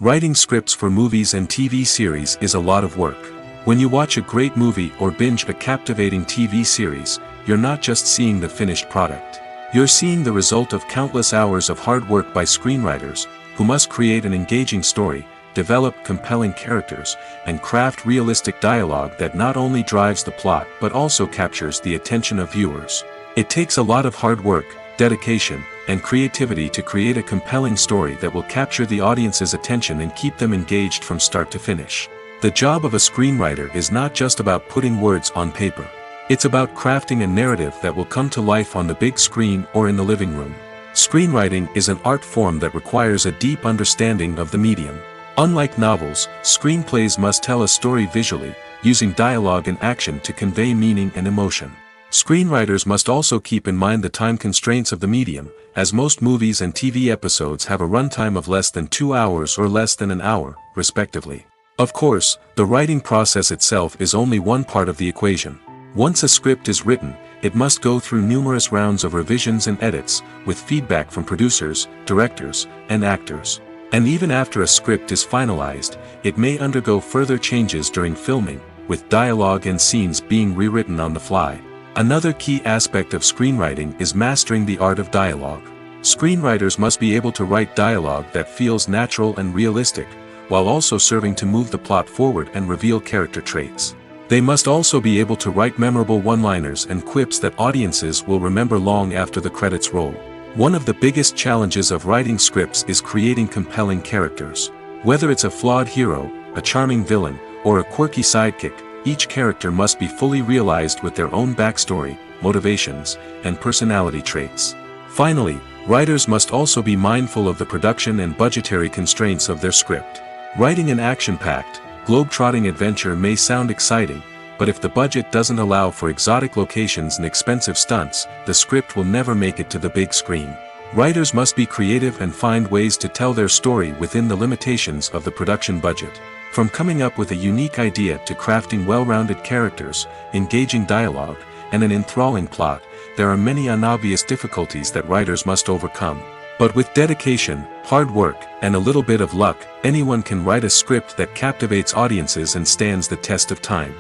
Writing scripts for movies and TV series is a lot of work. When you watch a great movie or binge a captivating TV series, you're not just seeing the finished product. You're seeing the result of countless hours of hard work by screenwriters, who must create an engaging story, develop compelling characters, and craft realistic dialogue that not only drives the plot but also captures the attention of viewers. It takes a lot of hard work, dedication, and creativity to create a compelling story that will capture the audience's attention and keep them engaged from start to finish. The job of a screenwriter is not just about putting words on paper. It's about crafting a narrative that will come to life on the big screen or in the living room. Screenwriting is an art form that requires a deep understanding of the medium. Unlike novels, screenplays must tell a story visually, using dialogue and action to convey meaning and emotion. Screenwriters must also keep in mind the time constraints of the medium, as most movies and TV episodes have a runtime of less than 2 hours or less than an hour, respectively. Of course, the writing process itself is only one part of the equation. Once a script is written, it must go through numerous rounds of revisions and edits, with feedback from producers, directors, and actors. And even after a script is finalized, it may undergo further changes during filming, with dialogue and scenes being rewritten on the fly. Another key aspect of screenwriting is mastering the art of dialogue. Screenwriters must be able to write dialogue that feels natural and realistic, while also serving to move the plot forward and reveal character traits. They must also be able to write memorable one-liners and quips that audiences will remember long after the credits roll. One of the biggest challenges of writing scripts is creating compelling characters. Whether it's a flawed hero, a charming villain, or a quirky sidekick, each character must be fully realized with their own backstory, motivations, and personality traits. Finally, writers must also be mindful of the production and budgetary constraints of their script. Writing an action-packed, globe-trotting adventure may sound exciting, but if the budget doesn't allow for exotic locations and expensive stunts, the script will never make it to the big screen. Writers must be creative and find ways to tell their story within the limitations of the production budget. From coming up with a unique idea to crafting well-rounded characters, engaging dialogue, and an enthralling plot, there are many unobvious difficulties that writers must overcome. But with dedication, hard work, and a little bit of luck, anyone can write a script that captivates audiences and stands the test of time.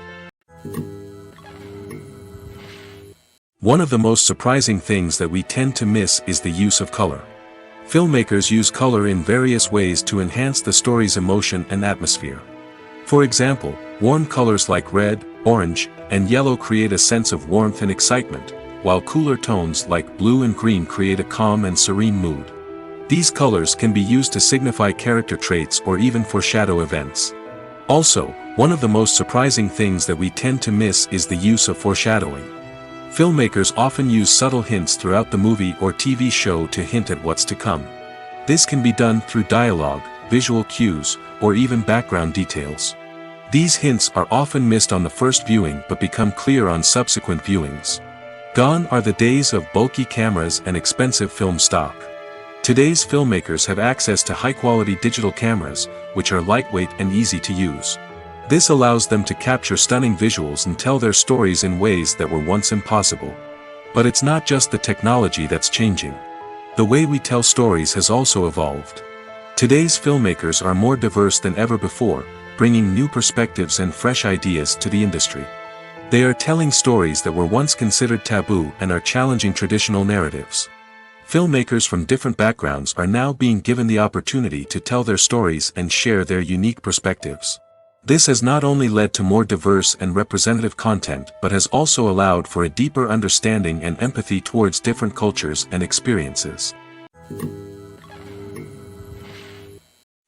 One of the most surprising things that we tend to miss is the use of color. Filmmakers use color in various ways to enhance the story's emotion and atmosphere. For example, warm colors like red, orange, and yellow create a sense of warmth and excitement, while cooler tones like blue and green create a calm and serene mood. These colors can be used to signify character traits or even foreshadow events. Also, one of the most surprising things that we tend to miss is the use of foreshadowing. Filmmakers often use subtle hints throughout the movie or TV show to hint at what's to come. This can be done through dialogue, visual cues, or even background details. These hints are often missed on the first viewing but become clear on subsequent viewings. Gone are the days of bulky cameras and expensive film stock. Today's filmmakers have access to high-quality digital cameras, which are lightweight and easy to use. This allows them to capture stunning visuals and tell their stories in ways that were once impossible. But it's not just the technology that's changing. The way we tell stories has also evolved. Today's filmmakers are more diverse than ever before, bringing new perspectives and fresh ideas to the industry. They are telling stories that were once considered taboo and are challenging traditional narratives. Filmmakers from different backgrounds are now being given the opportunity to tell their stories and share their unique perspectives. This has not only led to more diverse and representative content but has also allowed for a deeper understanding and empathy towards different cultures and experiences.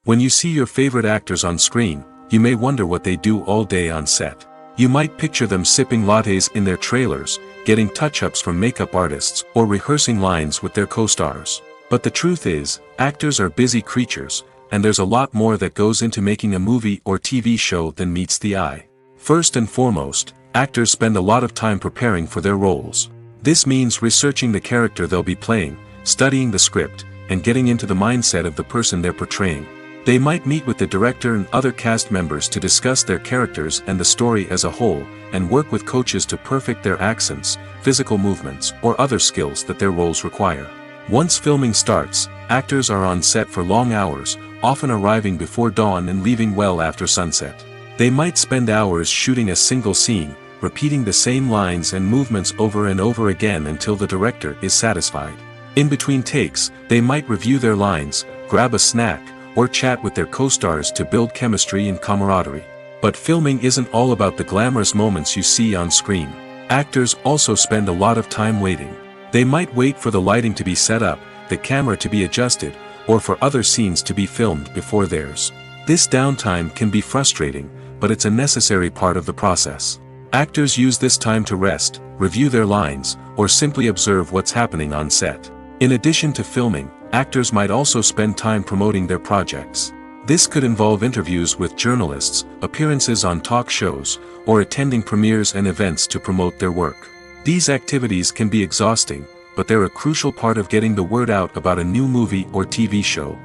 When you see your favorite actors on screen, you may wonder what they do all day on set. You might picture them sipping lattes in their trailers, getting touch-ups from makeup artists, or rehearsing lines with their co-stars. But the truth is, actors are busy creatures, and there's a lot more that goes into making a movie or TV show than meets the eye. First and foremost, actors spend a lot of time preparing for their roles. This means researching the character they'll be playing, studying the script, and getting into the mindset of the person they're portraying. They might meet with the director and other cast members to discuss their characters and the story as a whole, and work with coaches to perfect their accents, physical movements, or other skills that their roles require. Once filming starts, actors are on set for long hours, often arriving before dawn and leaving well after sunset. They might spend hours shooting a single scene, repeating the same lines and movements over and over again until the director is satisfied. In between takes, they might review their lines, grab a snack, or chat with their co-stars to build chemistry and camaraderie. But filming isn't all about the glamorous moments you see on screen. Actors also spend a lot of time waiting. They might wait for the lighting to be set up, the camera to be adjusted, or for other scenes to be filmed before theirs. This downtime can be frustrating, but it's a necessary part of the process. Actors use this time to rest, review their lines, or simply observe what's happening on set. In addition to filming, actors might also spend time promoting their projects. This could involve interviews with journalists, appearances on talk shows, or attending premieres and events to promote their work. These activities can be exhausting, but they're a crucial part of getting the word out about a new movie or TV show.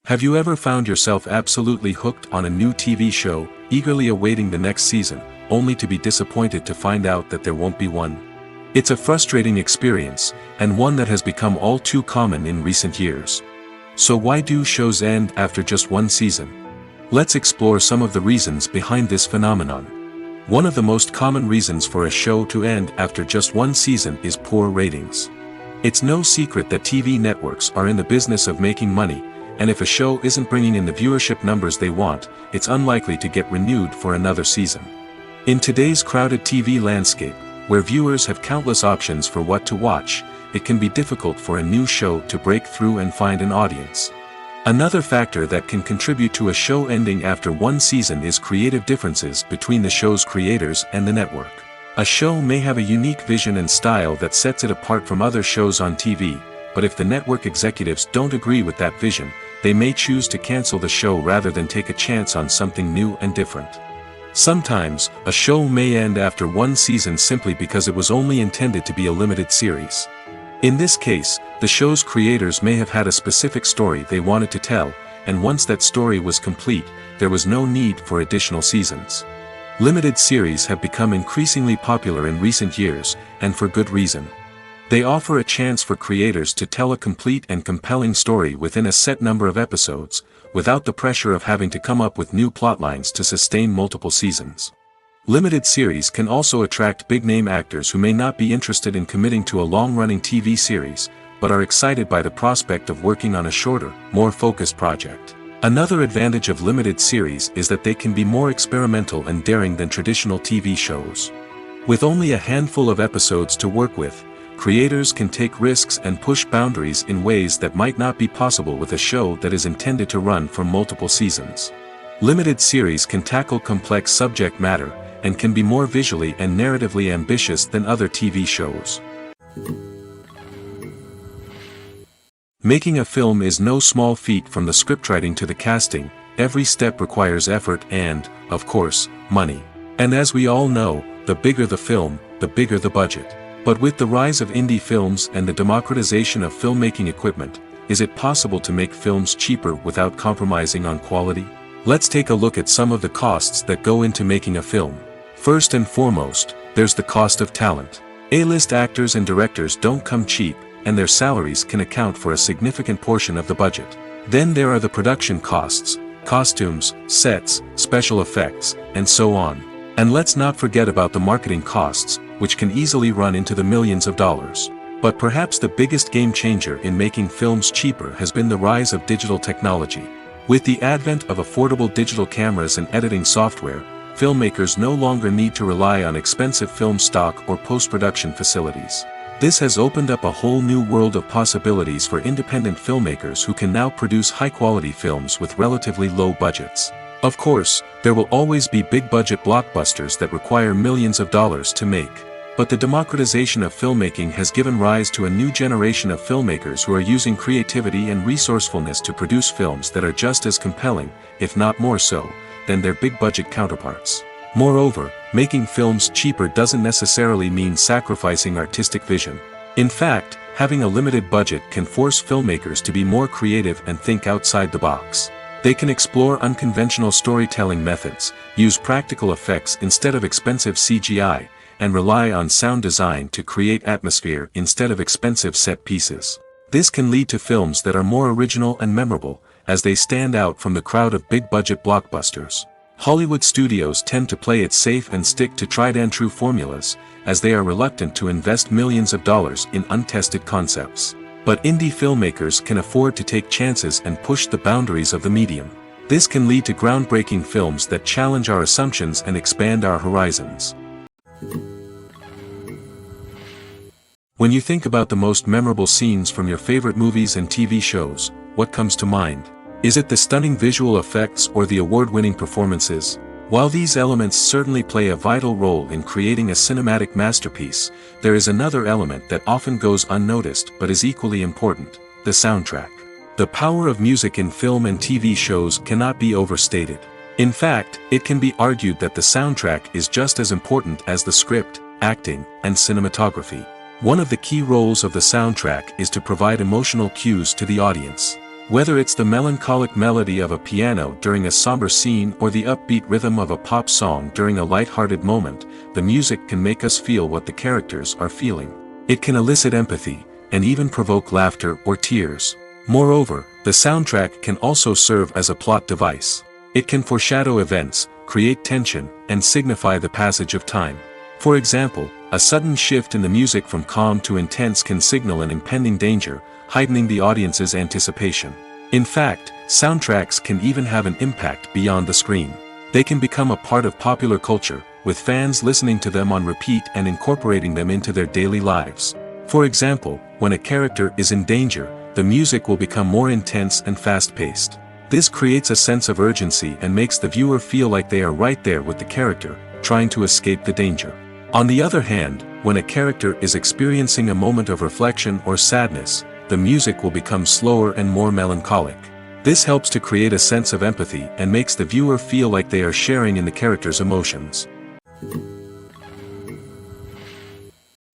Have you ever found yourself absolutely hooked on a new TV show, eagerly awaiting the next season, only to be disappointed to find out that there won't be one? It's a frustrating experience, and one that has become all too common in recent years. So why do shows end after just one season? Let's explore some of the reasons behind this phenomenon. One of the most common reasons for a show to end after just one season is poor ratings. It's no secret that TV networks are in the business of making money, and if a show isn't bringing in the viewership numbers they want, it's unlikely to get renewed for another season. In today's crowded TV landscape, where viewers have countless options for what to watch, it can be difficult for a new show to break through and find an audience. Another factor that can contribute to a show ending after one season is creative differences between the show's creators and the network. A show may have a unique vision and style that sets it apart from other shows on TV, but if the network executives don't agree with that vision, they may choose to cancel the show rather than take a chance on something new and different. Sometimes, a show may end after one season simply because it was only intended to be a limited series. In this case, the show's creators may have had a specific story they wanted to tell, and once that story was complete, there was no need for additional seasons. Limited series have become increasingly popular in recent years, and for good reason. They offer a chance for creators to tell a complete and compelling story within a set number of episodes, without the pressure of having to come up with new plotlines to sustain multiple seasons. Limited series can also attract big-name actors who may not be interested in committing to a long-running TV series, but are excited by the prospect of working on a shorter, more focused project. Another advantage of limited series is that they can be more experimental and daring than traditional TV shows. With only a handful of episodes to work with, creators can take risks and push boundaries in ways that might not be possible with a show that is intended to run for multiple seasons. Limited series can tackle complex subject matter, and can be more visually and narratively ambitious than other TV shows. Making a film is no small feat. From the scriptwriting to the casting, every step requires effort and, of course, money. And as we all know, the bigger the film, the bigger the budget. But with the rise of indie films and the democratization of filmmaking equipment, is it possible to make films cheaper without compromising on quality? Let's take a look at some of the costs that go into making a film. First and foremost, there's the cost of talent. A-list actors and directors don't come cheap, and their salaries can account for a significant portion of the budget. Then there are the production costs, costumes, sets, special effects, and so on. And let's not forget about the marketing costs, which can easily run into the millions of dollars. But perhaps the biggest game changer in making films cheaper has been the rise of digital technology. With the advent of affordable digital cameras and editing software, filmmakers no longer need to rely on expensive film stock or post-production facilities. This has opened up a whole new world of possibilities for independent filmmakers who can now produce high-quality films with relatively low budgets. Of course, there will always be big-budget blockbusters that require millions of dollars to make. But the democratization of filmmaking has given rise to a new generation of filmmakers who are using creativity and resourcefulness to produce films that are just as compelling, if not more so, than their big-budget counterparts. Moreover, making films cheaper doesn't necessarily mean sacrificing artistic vision. In fact, having a limited budget can force filmmakers to be more creative and think outside the box. They can explore unconventional storytelling methods, use practical effects instead of expensive CGI, and rely on sound design to create atmosphere instead of expensive set pieces. This can lead to films that are more original and memorable, as they stand out from the crowd of big-budget blockbusters. Hollywood studios tend to play it safe and stick to tried-and-true formulas, as they are reluctant to invest millions of dollars in untested concepts. But indie filmmakers can afford to take chances and push the boundaries of the medium. This can lead to groundbreaking films that challenge our assumptions and expand our horizons. When you think about the most memorable scenes from your favorite movies and TV shows, what comes to mind? Is it the stunning visual effects or the award-winning performances? While these elements certainly play a vital role in creating a cinematic masterpiece, there is another element that often goes unnoticed but is equally important: the soundtrack. The power of music in film and TV shows cannot be overstated. In fact, it can be argued that the soundtrack is just as important as the script, acting, and cinematography. One of the key roles of the soundtrack is to provide emotional cues to the audience. Whether it's the melancholic melody of a piano during a somber scene or the upbeat rhythm of a pop song during a light-hearted moment, the music can make us feel what the characters are feeling. It can elicit empathy, and even provoke laughter or tears. Moreover, the soundtrack can also serve as a plot device. It can foreshadow events, create tension, and signify the passage of time. For example, a sudden shift in the music from calm to intense can signal an impending danger, heightening the audience's anticipation. In fact, soundtracks can even have an impact beyond the screen. They can become a part of popular culture, with fans listening to them on repeat and incorporating them into their daily lives. For example, when a character is in danger, the music will become more intense and fast-paced. This creates a sense of urgency and makes the viewer feel like they are right there with the character, trying to escape the danger. On the other hand, when a character is experiencing a moment of reflection or sadness, the music will become slower and more melancholic. This helps to create a sense of empathy and makes the viewer feel like they are sharing in the character's emotions.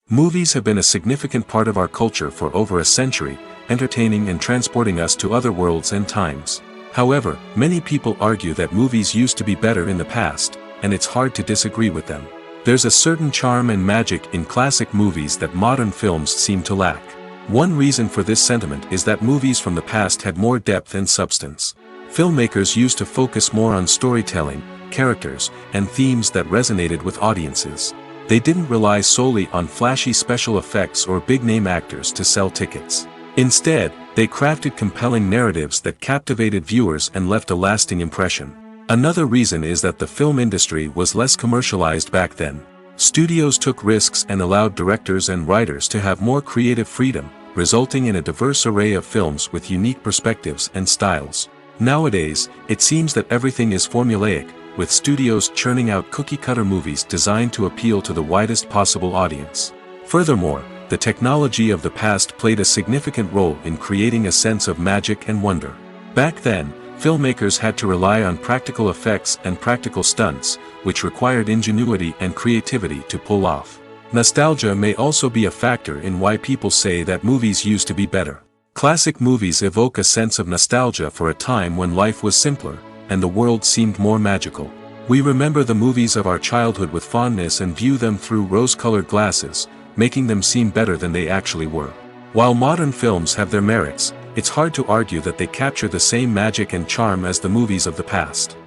Movies have been a significant part of our culture for over a century, entertaining and transporting us to other worlds and times. However, many people argue that movies used to be better in the past, and it's hard to disagree with them. There's a certain charm and magic in classic movies that modern films seem to lack. One reason for this sentiment is that movies from the past had more depth and substance. Filmmakers used to focus more on storytelling, characters, and themes that resonated with audiences. They didn't rely solely on flashy special effects or big-name actors to sell tickets. Instead, they crafted compelling narratives that captivated viewers and left a lasting impression. Another reason is that the film industry was less commercialized back then. Studios took risks and allowed directors and writers to have more creative freedom, resulting in a diverse array of films with unique perspectives and styles. Nowadays, it seems that everything is formulaic, with studios churning out cookie-cutter movies designed to appeal to the widest possible audience. Furthermore, the technology of the past played a significant role in creating a sense of magic and wonder. Back then, filmmakers had to rely on practical effects and practical stunts, which required ingenuity and creativity to pull off. Nostalgia may also be a factor in why people say that movies used to be better. Classic movies evoke a sense of nostalgia for a time when life was simpler, and the world seemed more magical. We remember the movies of our childhood with fondness and view them through rose-colored glasses, making them seem better than they actually were. While modern films have their merits, it's hard to argue that they capture the same magic and charm as the movies of the past.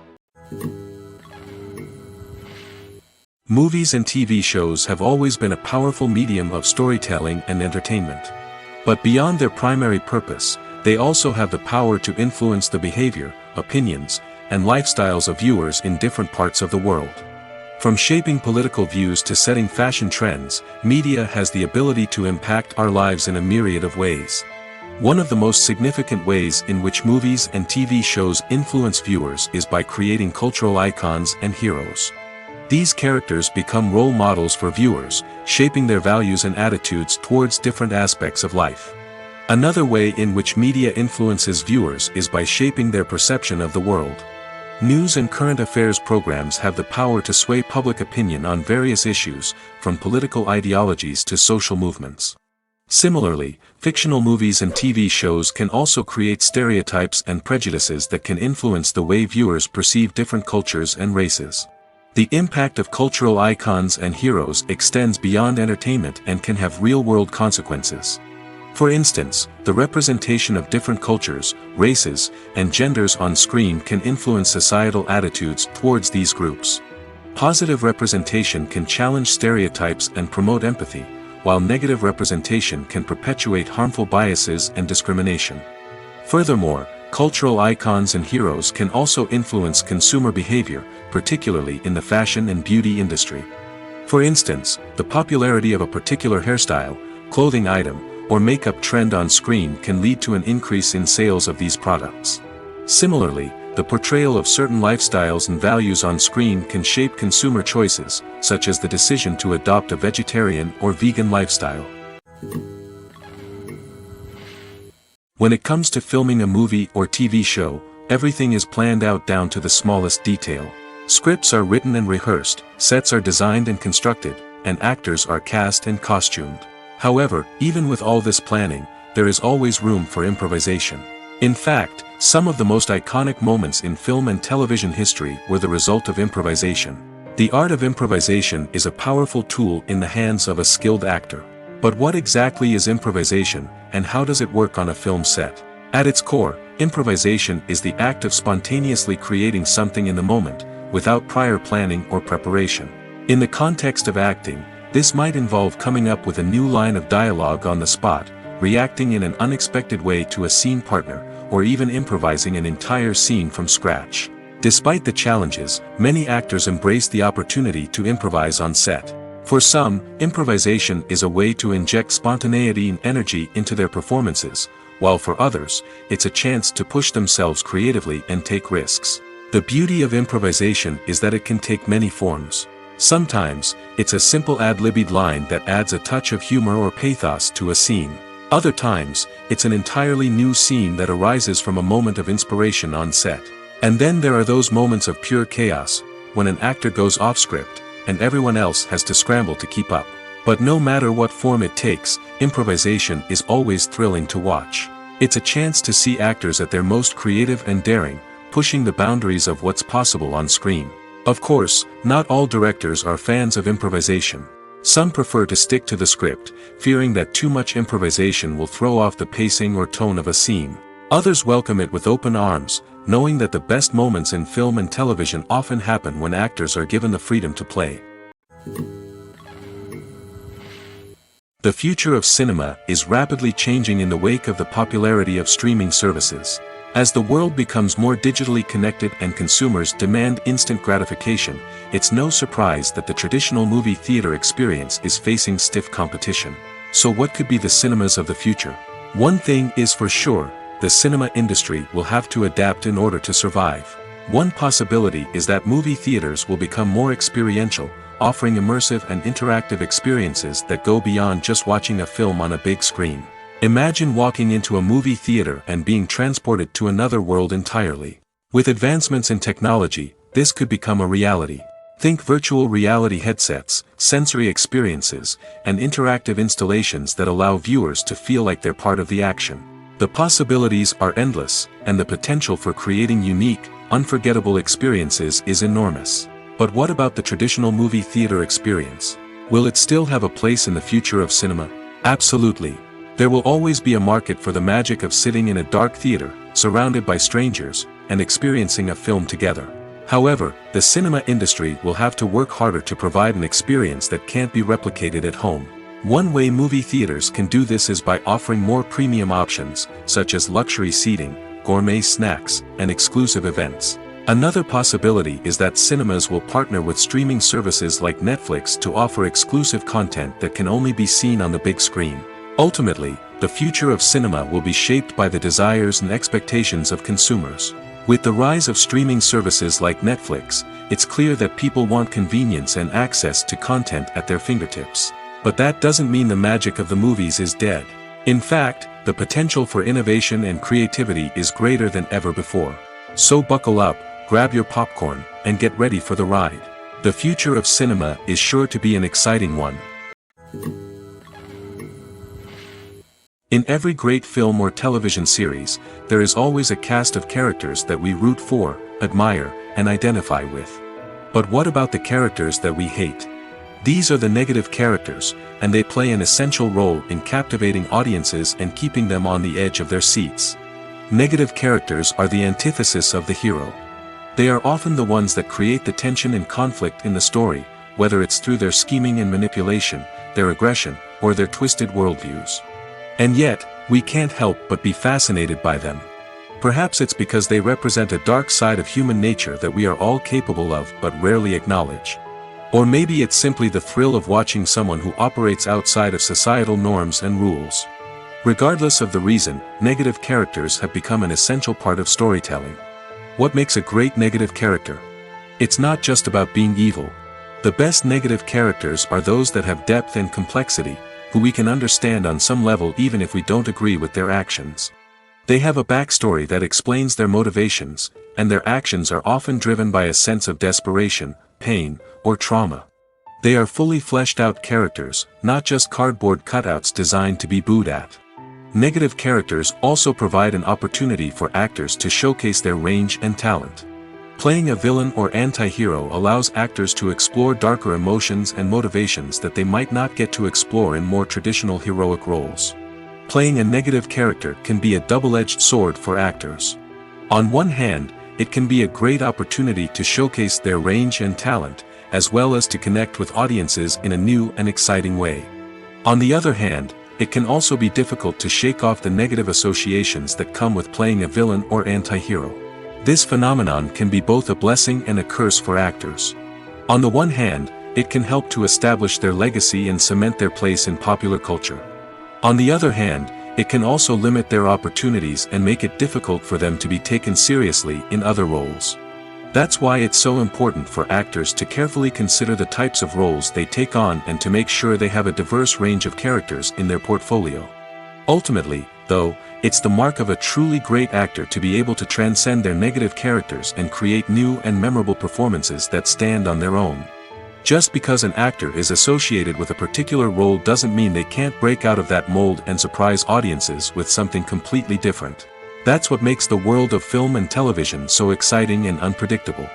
Movies and TV shows have always been a powerful medium of storytelling and entertainment. But beyond their primary purpose, they also have the power to influence the behavior, opinions, and lifestyles of viewers in different parts of the world. From shaping political views to setting fashion trends, media has the ability to impact our lives in a myriad of ways. One of the most significant ways in which movies and TV shows influence viewers is by creating cultural icons and heroes. These characters become role models for viewers, shaping their values and attitudes towards different aspects of life. Another way in which media influences viewers is by shaping their perception of the world. News and current affairs programs have the power to sway public opinion on various issues, from political ideologies to social movements. Similarly, fictional movies and TV shows can also create stereotypes and prejudices that can influence the way viewers perceive different cultures and races. The impact of cultural icons and heroes extends beyond entertainment and can have real-world consequences. For instance, the representation of different cultures, races, and genders on screen can influence societal attitudes towards these groups. Positive representation can challenge stereotypes and promote empathy, while negative representation can perpetuate harmful biases and discrimination. Furthermore, cultural icons and heroes can also influence consumer behavior, particularly in the fashion and beauty industry. For instance, the popularity of a particular hairstyle, clothing item, or makeup trend on screen can lead to an increase in sales of these products. Similarly, the portrayal of certain lifestyles and values on screen can shape consumer choices, such as the decision to adopt a vegetarian or vegan lifestyle. When it comes to filming a movie or TV show, everything is planned out down to the smallest detail. Scripts are written and rehearsed, sets are designed and constructed, and actors are cast and costumed. However, even with all this planning, there is always room for improvisation. In fact, some of the most iconic moments in film and television history were the result of improvisation. The art of improvisation is a powerful tool in the hands of a skilled actor. But what exactly is improvisation, and how does it work on a film set? At its core, improvisation is the act of spontaneously creating something in the moment, without prior planning or preparation. In the context of acting, this might involve coming up with a new line of dialogue on the spot, reacting in an unexpected way to a scene partner, or even improvising an entire scene from scratch. Despite the challenges, many actors embrace the opportunity to improvise on set. For some, improvisation is a way to inject spontaneity and energy into their performances, while for others, it's a chance to push themselves creatively and take risks. The beauty of improvisation is that it can take many forms. Sometimes, it's a simple ad-libbed line that adds a touch of humor or pathos to a scene. Other times, it's an entirely new scene that arises from a moment of inspiration on set. And then there are those moments of pure chaos, when an actor goes off script, and everyone else has to scramble to keep up. But no matter what form it takes, improvisation is always thrilling to watch. It's a chance to see actors at their most creative and daring, pushing the boundaries of what's possible on screen. Of course, not all directors are fans of improvisation. Some prefer to stick to the script, fearing that too much improvisation will throw off the pacing or tone of a scene. Others welcome it with open arms, knowing that the best moments in film and television often happen when actors are given the freedom to play. The future of cinema is rapidly changing in the wake of the popularity of streaming services. As the world becomes more digitally connected and consumers demand instant gratification, it's no surprise that the traditional movie theater experience is facing stiff competition. So what could be the cinemas of the future? One thing is for sure, the cinema industry will have to adapt in order to survive. One possibility is that movie theaters will become more experiential, offering immersive and interactive experiences that go beyond just watching a film on a big screen. Imagine walking into a movie theater and being transported to another world entirely. With advancements in technology, this could become a reality. Think virtual reality headsets, sensory experiences, and interactive installations that allow viewers to feel like they're part of the action. The possibilities are endless, and the potential for creating unique, unforgettable experiences is enormous. But what about the traditional movie theater experience? Will it still have a place in the future of cinema? Absolutely. There will always be a market for the magic of sitting in a dark theater, surrounded by strangers, and experiencing a film together. However, the cinema industry will have to work harder to provide an experience that can't be replicated at home. One way movie theaters can do this is by offering more premium options, such as luxury seating, gourmet snacks, and exclusive events. Another possibility is that cinemas will partner with streaming services like Netflix to offer exclusive content that can only be seen on the big screen. Ultimately, the future of cinema will be shaped by the desires and expectations of consumers. With the rise of streaming services like Netflix, it's clear that people want convenience and access to content at their fingertips. But that doesn't mean the magic of the movies is dead. In fact, the potential for innovation and creativity is greater than ever before. So buckle up, grab your popcorn, and get ready for the ride. The future of cinema is sure to be an exciting one. In every great film or television series, there is always a cast of characters that we root for, admire, and identify with. But what about the characters that we hate? These are the negative characters, and they play an essential role in captivating audiences and keeping them on the edge of their seats. Negative characters are the antithesis of the hero. They are often the ones that create the tension and conflict in the story, whether it's through their scheming and manipulation, their aggression, or their twisted worldviews. And yet, we can't help but be fascinated by them. Perhaps it's because they represent a dark side of human nature that we are all capable of but rarely acknowledge. Or maybe it's simply the thrill of watching someone who operates outside of societal norms and rules. Regardless of the reason, negative characters have become an essential part of storytelling. What makes a great negative character? It's not just about being evil. The best negative characters are those that have depth and complexity, who we can understand on some level even if we don't agree with their actions. They have a backstory that explains their motivations, and their actions are often driven by a sense of desperation, pain, or trauma. They are fully fleshed out characters, not just cardboard cutouts designed to be booed at. Negative characters also provide an opportunity for actors to showcase their range and talent. Playing a villain or anti-hero allows actors to explore darker emotions and motivations that they might not get to explore in more traditional heroic roles. Playing a negative character can be a double-edged sword for actors. On one hand, it can be a great opportunity to showcase their range and talent, as well as to connect with audiences in a new and exciting way. On the other hand, it can also be difficult to shake off the negative associations that come with playing a villain or anti-hero. This phenomenon can be both a blessing and a curse for actors. On the one hand, it can help to establish their legacy and cement their place in popular culture. On the other hand, it can also limit their opportunities and make it difficult for them to be taken seriously in other roles. That's why it's so important for actors to carefully consider the types of roles they take on and to make sure they have a diverse range of characters in their portfolio. Ultimately, though, it's the mark of a truly great actor to be able to transcend their negative characters and create new and memorable performances that stand on their own. Just because an actor is associated with a particular role doesn't mean they can't break out of that mold and surprise audiences with something completely different. That's what makes the world of film and television so exciting and unpredictable.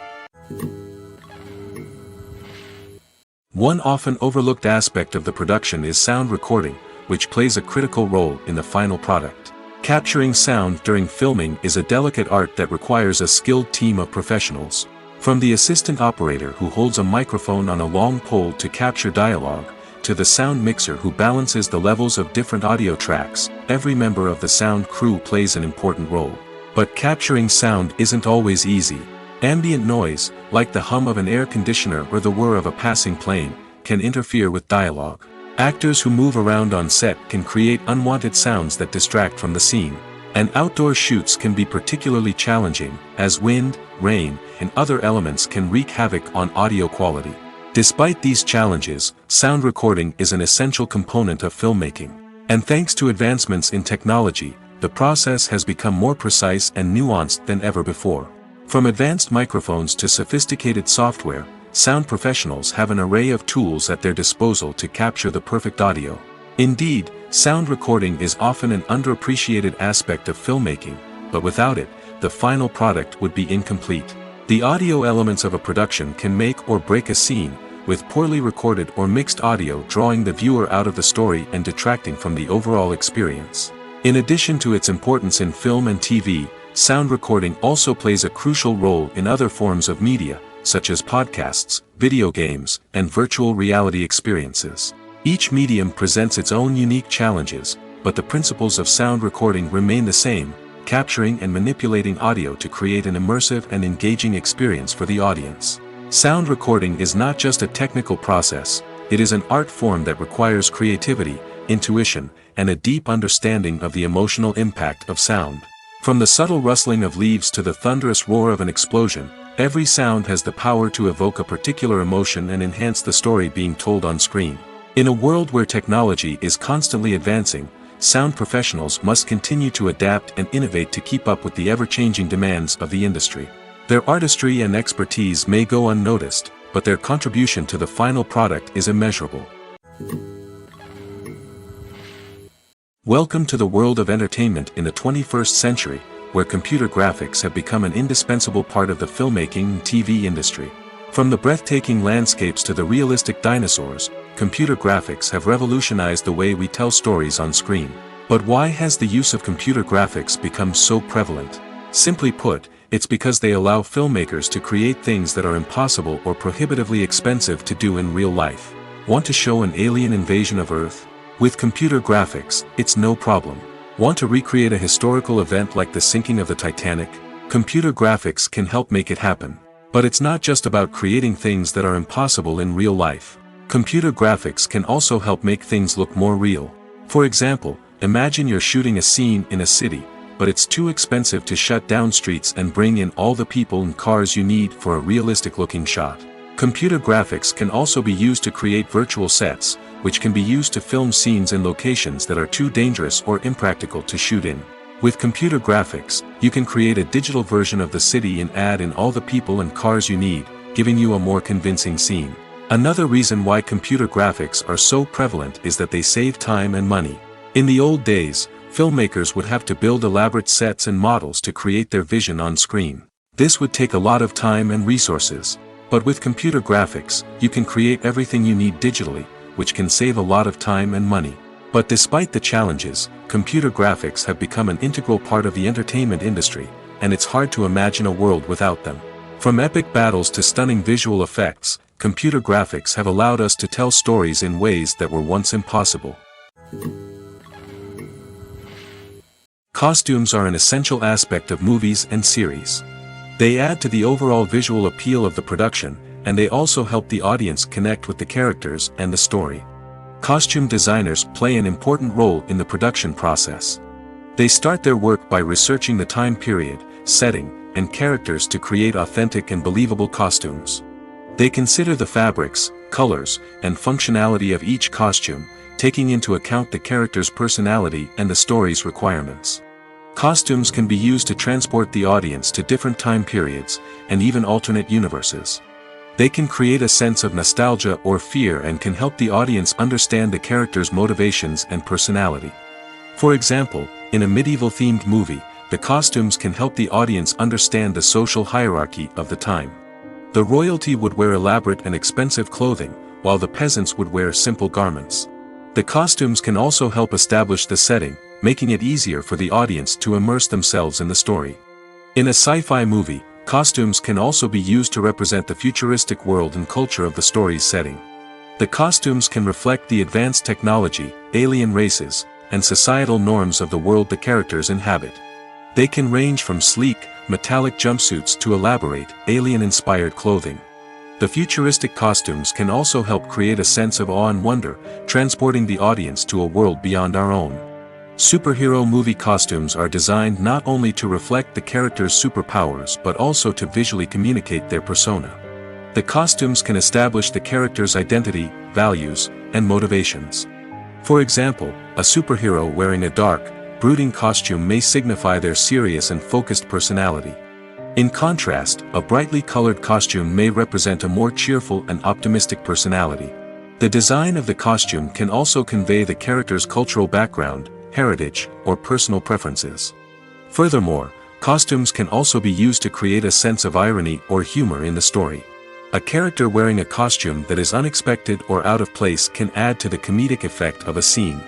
One often overlooked aspect of the production is sound recording, which plays a critical role in the final product. Capturing sound during filming is a delicate art that requires a skilled team of professionals. From the assistant operator who holds a microphone on a long pole to capture dialogue, to the sound mixer who balances the levels of different audio tracks, every member of the sound crew plays an important role. But capturing sound isn't always easy. Ambient noise, like the hum of an air conditioner or the whir of a passing plane, can interfere with dialogue. Actors who move around on set can create unwanted sounds that distract from the scene. And outdoor shoots can be particularly challenging, as wind, rain, and other elements can wreak havoc on audio quality. Despite these challenges, sound recording is an essential component of filmmaking. And thanks to advancements in technology, the process has become more precise and nuanced than ever before. From advanced microphones to sophisticated software, sound professionals have an array of tools at their disposal to capture the perfect audio. Indeed, sound recording is often an underappreciated aspect of filmmaking, but without it, the final product would be incomplete. The audio elements of a production can make or break a scene, with poorly recorded or mixed audio drawing the viewer out of the story and detracting from the overall experience. In addition to its importance in film and TV, sound recording also plays a crucial role in other forms of media, such as podcasts, video games, and virtual reality experiences. Each medium presents its own unique challenges, but the principles of sound recording remain the same, capturing and manipulating audio to create an immersive and engaging experience for the audience. Sound recording is not just a technical process, it is an art form that requires creativity, intuition, and a deep understanding of the emotional impact of sound. From the subtle rustling of leaves to the thunderous roar of an explosion, every sound has the power to evoke a particular emotion and enhance the story being told on screen. In a world where technology is constantly advancing, sound professionals must continue to adapt and innovate to keep up with the ever-changing demands of the industry. Their artistry and expertise may go unnoticed, but their contribution to the final product is immeasurable. Welcome to the world of entertainment in the 21st century, where computer graphics have become an indispensable part of the filmmaking and TV industry. From the breathtaking landscapes to the realistic dinosaurs, computer graphics have revolutionized the way we tell stories on screen. But why has the use of computer graphics become so prevalent? Simply put, it's because they allow filmmakers to create things that are impossible or prohibitively expensive to do in real life. Want to show an alien invasion of Earth? With computer graphics, it's no problem. Want to recreate a historical event like the sinking of the Titanic? Computer graphics can help make it happen. But it's not just about creating things that are impossible in real life. Computer graphics can also help make things look more real. For example, imagine you're shooting a scene in a city, but it's too expensive to shut down streets and bring in all the people and cars you need for a realistic-looking shot. Computer graphics can also be used to create virtual sets, which can be used to film scenes in locations that are too dangerous or impractical to shoot in. With computer graphics, you can create a digital version of the city and add in all the people and cars you need, giving you a more convincing scene. Another reason why computer graphics are so prevalent is that they save time and money. In the old days, filmmakers would have to build elaborate sets and models to create their vision on screen. This would take a lot of time and resources. But with computer graphics, you can create everything you need digitally, which can save a lot of time and money. But despite the challenges, computer graphics have become an integral part of the entertainment industry, and it's hard to imagine a world without them. From epic battles to stunning visual effects, computer graphics have allowed us to tell stories in ways that were once impossible. Costumes are an essential aspect of movies and series. They add to the overall visual appeal of the production, and they also help the audience connect with the characters and the story. Costume designers play an important role in the production process. They start their work by researching the time period, setting, and characters to create authentic and believable costumes. They consider the fabrics, colors, and functionality of each costume, taking into account the character's personality and the story's requirements. Costumes can be used to transport the audience to different time periods, and even alternate universes. They can create a sense of nostalgia or fear and can help the audience understand the character's motivations and personality. For example, in a medieval-themed movie, the costumes can help the audience understand the social hierarchy of the time. The royalty would wear elaborate and expensive clothing, while the peasants would wear simple garments. The costumes can also help establish the setting, making it easier for the audience to immerse themselves in the story. In a sci-fi movie, costumes can also be used to represent the futuristic world and culture of the story's setting. The costumes can reflect the advanced technology, alien races, and societal norms of the world the characters inhabit. They can range from sleek, metallic jumpsuits to elaborate, alien-inspired clothing. The futuristic costumes can also help create a sense of awe and wonder, transporting the audience to a world beyond our own. Superhero movie costumes are designed not only to reflect the character's superpowers but also to visually communicate their persona. The costumes can establish the character's identity, values, and motivations. For example, a superhero wearing a dark, brooding costume may signify their serious and focused personality. In contrast, a brightly colored costume may represent a more cheerful and optimistic personality. The design of the costume can also convey the character's cultural background, heritage, or personal preferences. Furthermore, costumes can also be used to create a sense of irony or humor in the story. A character wearing a costume that is unexpected or out of place can add to the comedic effect of a scene.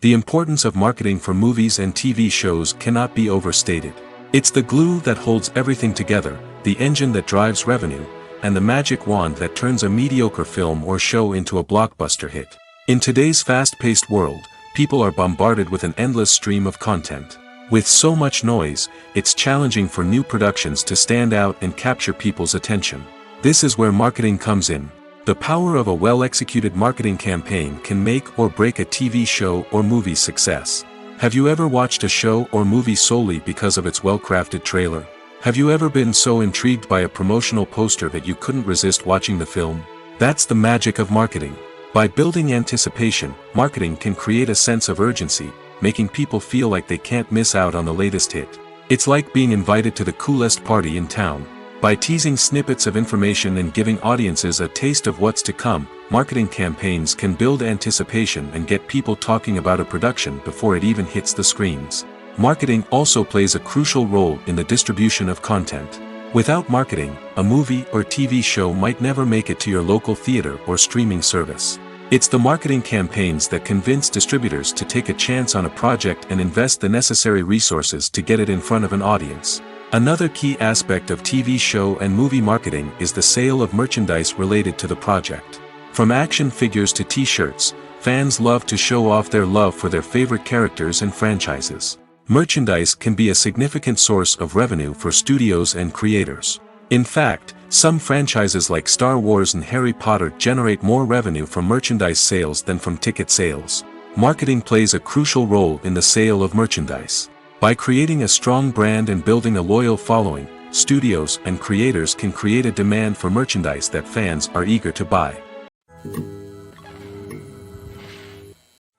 The importance of marketing for movies and TV shows cannot be overstated. It's the glue that holds everything together, the engine that drives revenue, and the magic wand that turns a mediocre film or show into a blockbuster hit. In today's fast-paced world, people are bombarded with an endless stream of content. With so much noise, it's challenging for new productions to stand out and capture people's attention. This is where marketing comes in. The power of a well-executed marketing campaign can make or break a TV show or movie's success. Have you ever watched a show or movie solely because of its well-crafted trailer? Have you ever been so intrigued by a promotional poster that you couldn't resist watching the film? That's the magic of marketing. By building anticipation, marketing can create a sense of urgency, making people feel like they can't miss out on the latest hit. It's like being invited to the coolest party in town. By teasing snippets of information and giving audiences a taste of what's to come, marketing campaigns can build anticipation and get people talking about a production before it even hits the screens. Marketing also plays a crucial role in the distribution of content. Without marketing, a movie or TV show might never make it to your local theater or streaming service. It's the marketing campaigns that convince distributors to take a chance on a project and invest the necessary resources to get it in front of an audience. Another key aspect of TV show and movie marketing is the sale of merchandise related to the project. From action figures to t-shirts, fans love to show off their love for their favorite characters and franchises. Merchandise can be a significant source of revenue for studios and creators. In fact, some franchises like Star Wars and Harry Potter generate more revenue from merchandise sales than from ticket sales. Marketing plays a crucial role in the sale of merchandise. By creating a strong brand and building a loyal following, studios and creators can create a demand for merchandise that fans are eager to buy.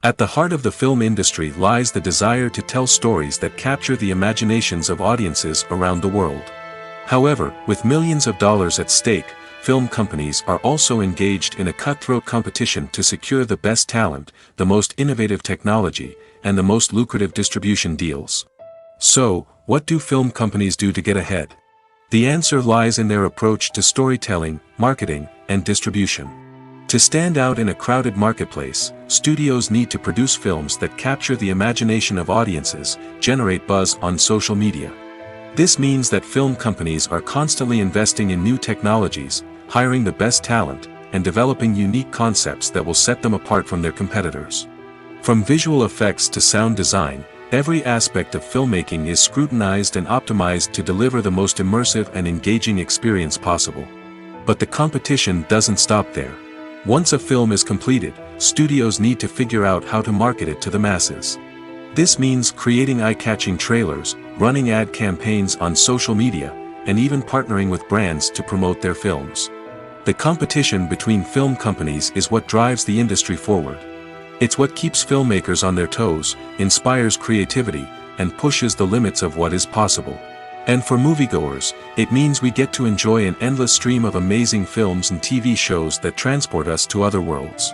At the heart of the film industry lies the desire to tell stories that capture the imaginations of audiences around the world. However, with millions of dollars at stake, film companies are also engaged in a cutthroat competition to secure the best talent, the most innovative technology, and the most lucrative distribution deals. So, what do film companies do to get ahead? The answer lies in their approach to storytelling, marketing, and distribution. To stand out in a crowded marketplace, studios need to produce films that capture the imagination of audiences, generate buzz on social media. This means that film companies are constantly investing in new technologies, hiring the best talent, and developing unique concepts that will set them apart from their competitors. From visual effects to sound design, every aspect of filmmaking is scrutinized and optimized to deliver the most immersive and engaging experience possible. But the competition doesn't stop there. Once a film is completed, studios need to figure out how to market it to the masses. This means creating eye-catching trailers, running ad campaigns on social media, and even partnering with brands to promote their films. The competition between film companies is what drives the industry forward. It's what keeps filmmakers on their toes, inspires creativity, and pushes the limits of what is possible. And for moviegoers, it means we get to enjoy an endless stream of amazing films and TV shows that transport us to other worlds.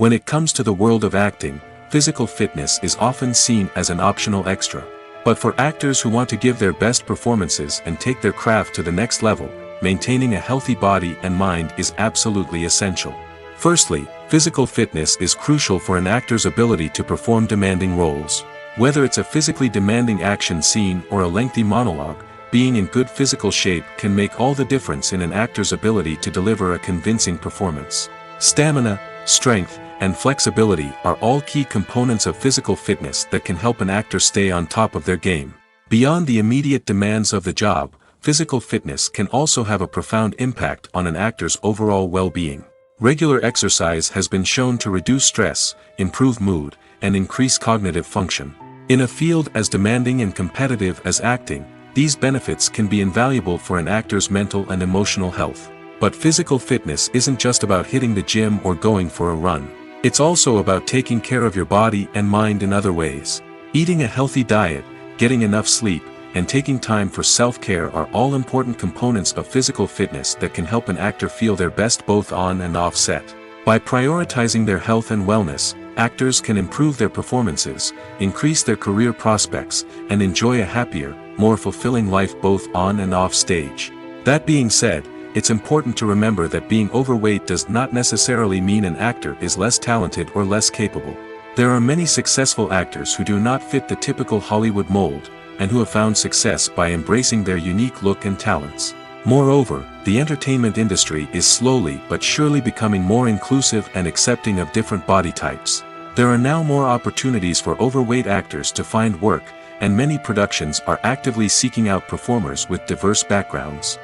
When it comes to the world of acting, physical fitness is often seen as an optional extra. But for actors who want to give their best performances and take their craft to the next level, maintaining a healthy body and mind is absolutely essential. Firstly, physical fitness is crucial for an actor's ability to perform demanding roles. Whether it's a physically demanding action scene or a lengthy monologue, being in good physical shape can make all the difference in an actor's ability to deliver a convincing performance. Stamina, strength, and flexibility are all key components of physical fitness that can help an actor stay on top of their game. Beyond the immediate demands of the job, physical fitness can also have a profound impact on an actor's overall well-being. Regular exercise has been shown to reduce stress, improve mood, and increase cognitive function. In a field as demanding and competitive as acting, these benefits can be invaluable for an actor's mental and emotional health. But physical fitness isn't just about hitting the gym or going for a run. It's also about taking care of your body and mind in other ways. Eating a healthy diet, getting enough sleep, and taking time for self-care are all important components of physical fitness that can help an actor feel their best both on and off set. By prioritizing their health and wellness, actors can improve their performances, increase their career prospects, and enjoy a happier, more fulfilling life both on and off stage. That being said, it's important to remember that being overweight does not necessarily mean an actor is less talented or less capable. There are many successful actors who do not fit the typical Hollywood mold, and who have found success by embracing their unique look and talents. Moreover, the entertainment industry is slowly but surely becoming more inclusive and accepting of different body types. There are now more opportunities for overweight actors to find work, and many productions are actively seeking out performers with diverse backgrounds.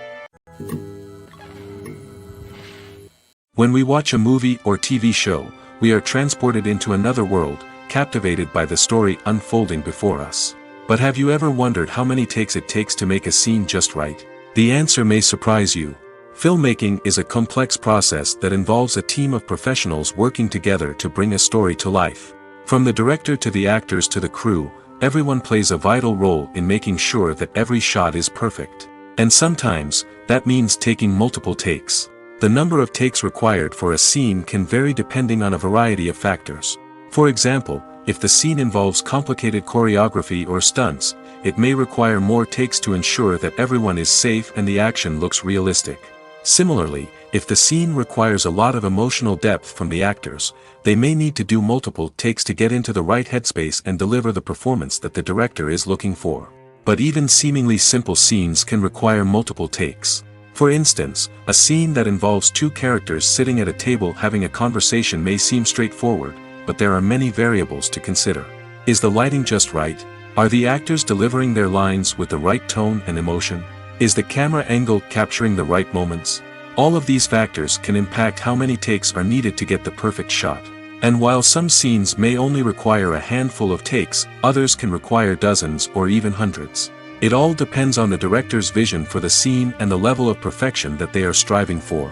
When we watch a movie or TV show, we are transported into another world, captivated by the story unfolding before us. But have you ever wondered how many takes it takes to make a scene just right? The answer may surprise you. Filmmaking is a complex process that involves a team of professionals working together to bring a story to life. From the director to the actors to the crew, everyone plays a vital role in making sure that every shot is perfect. And sometimes, that means taking multiple takes. The number of takes required for a scene can vary depending on a variety of factors. For example, if the scene involves complicated choreography or stunts, it may require more takes to ensure that everyone is safe and the action looks realistic. Similarly, if the scene requires a lot of emotional depth from the actors, they may need to do multiple takes to get into the right headspace and deliver the performance that the director is looking for. But even seemingly simple scenes can require multiple takes. For instance, a scene that involves two characters sitting at a table having a conversation may seem straightforward, but there are many variables to consider. Is the lighting just right? Are the actors delivering their lines with the right tone and emotion? Is the camera angle capturing the right moments? All of these factors can impact how many takes are needed to get the perfect shot. And while some scenes may only require a handful of takes, others can require dozens or even hundreds. It all depends on the director's vision for the scene and the level of perfection that they are striving for.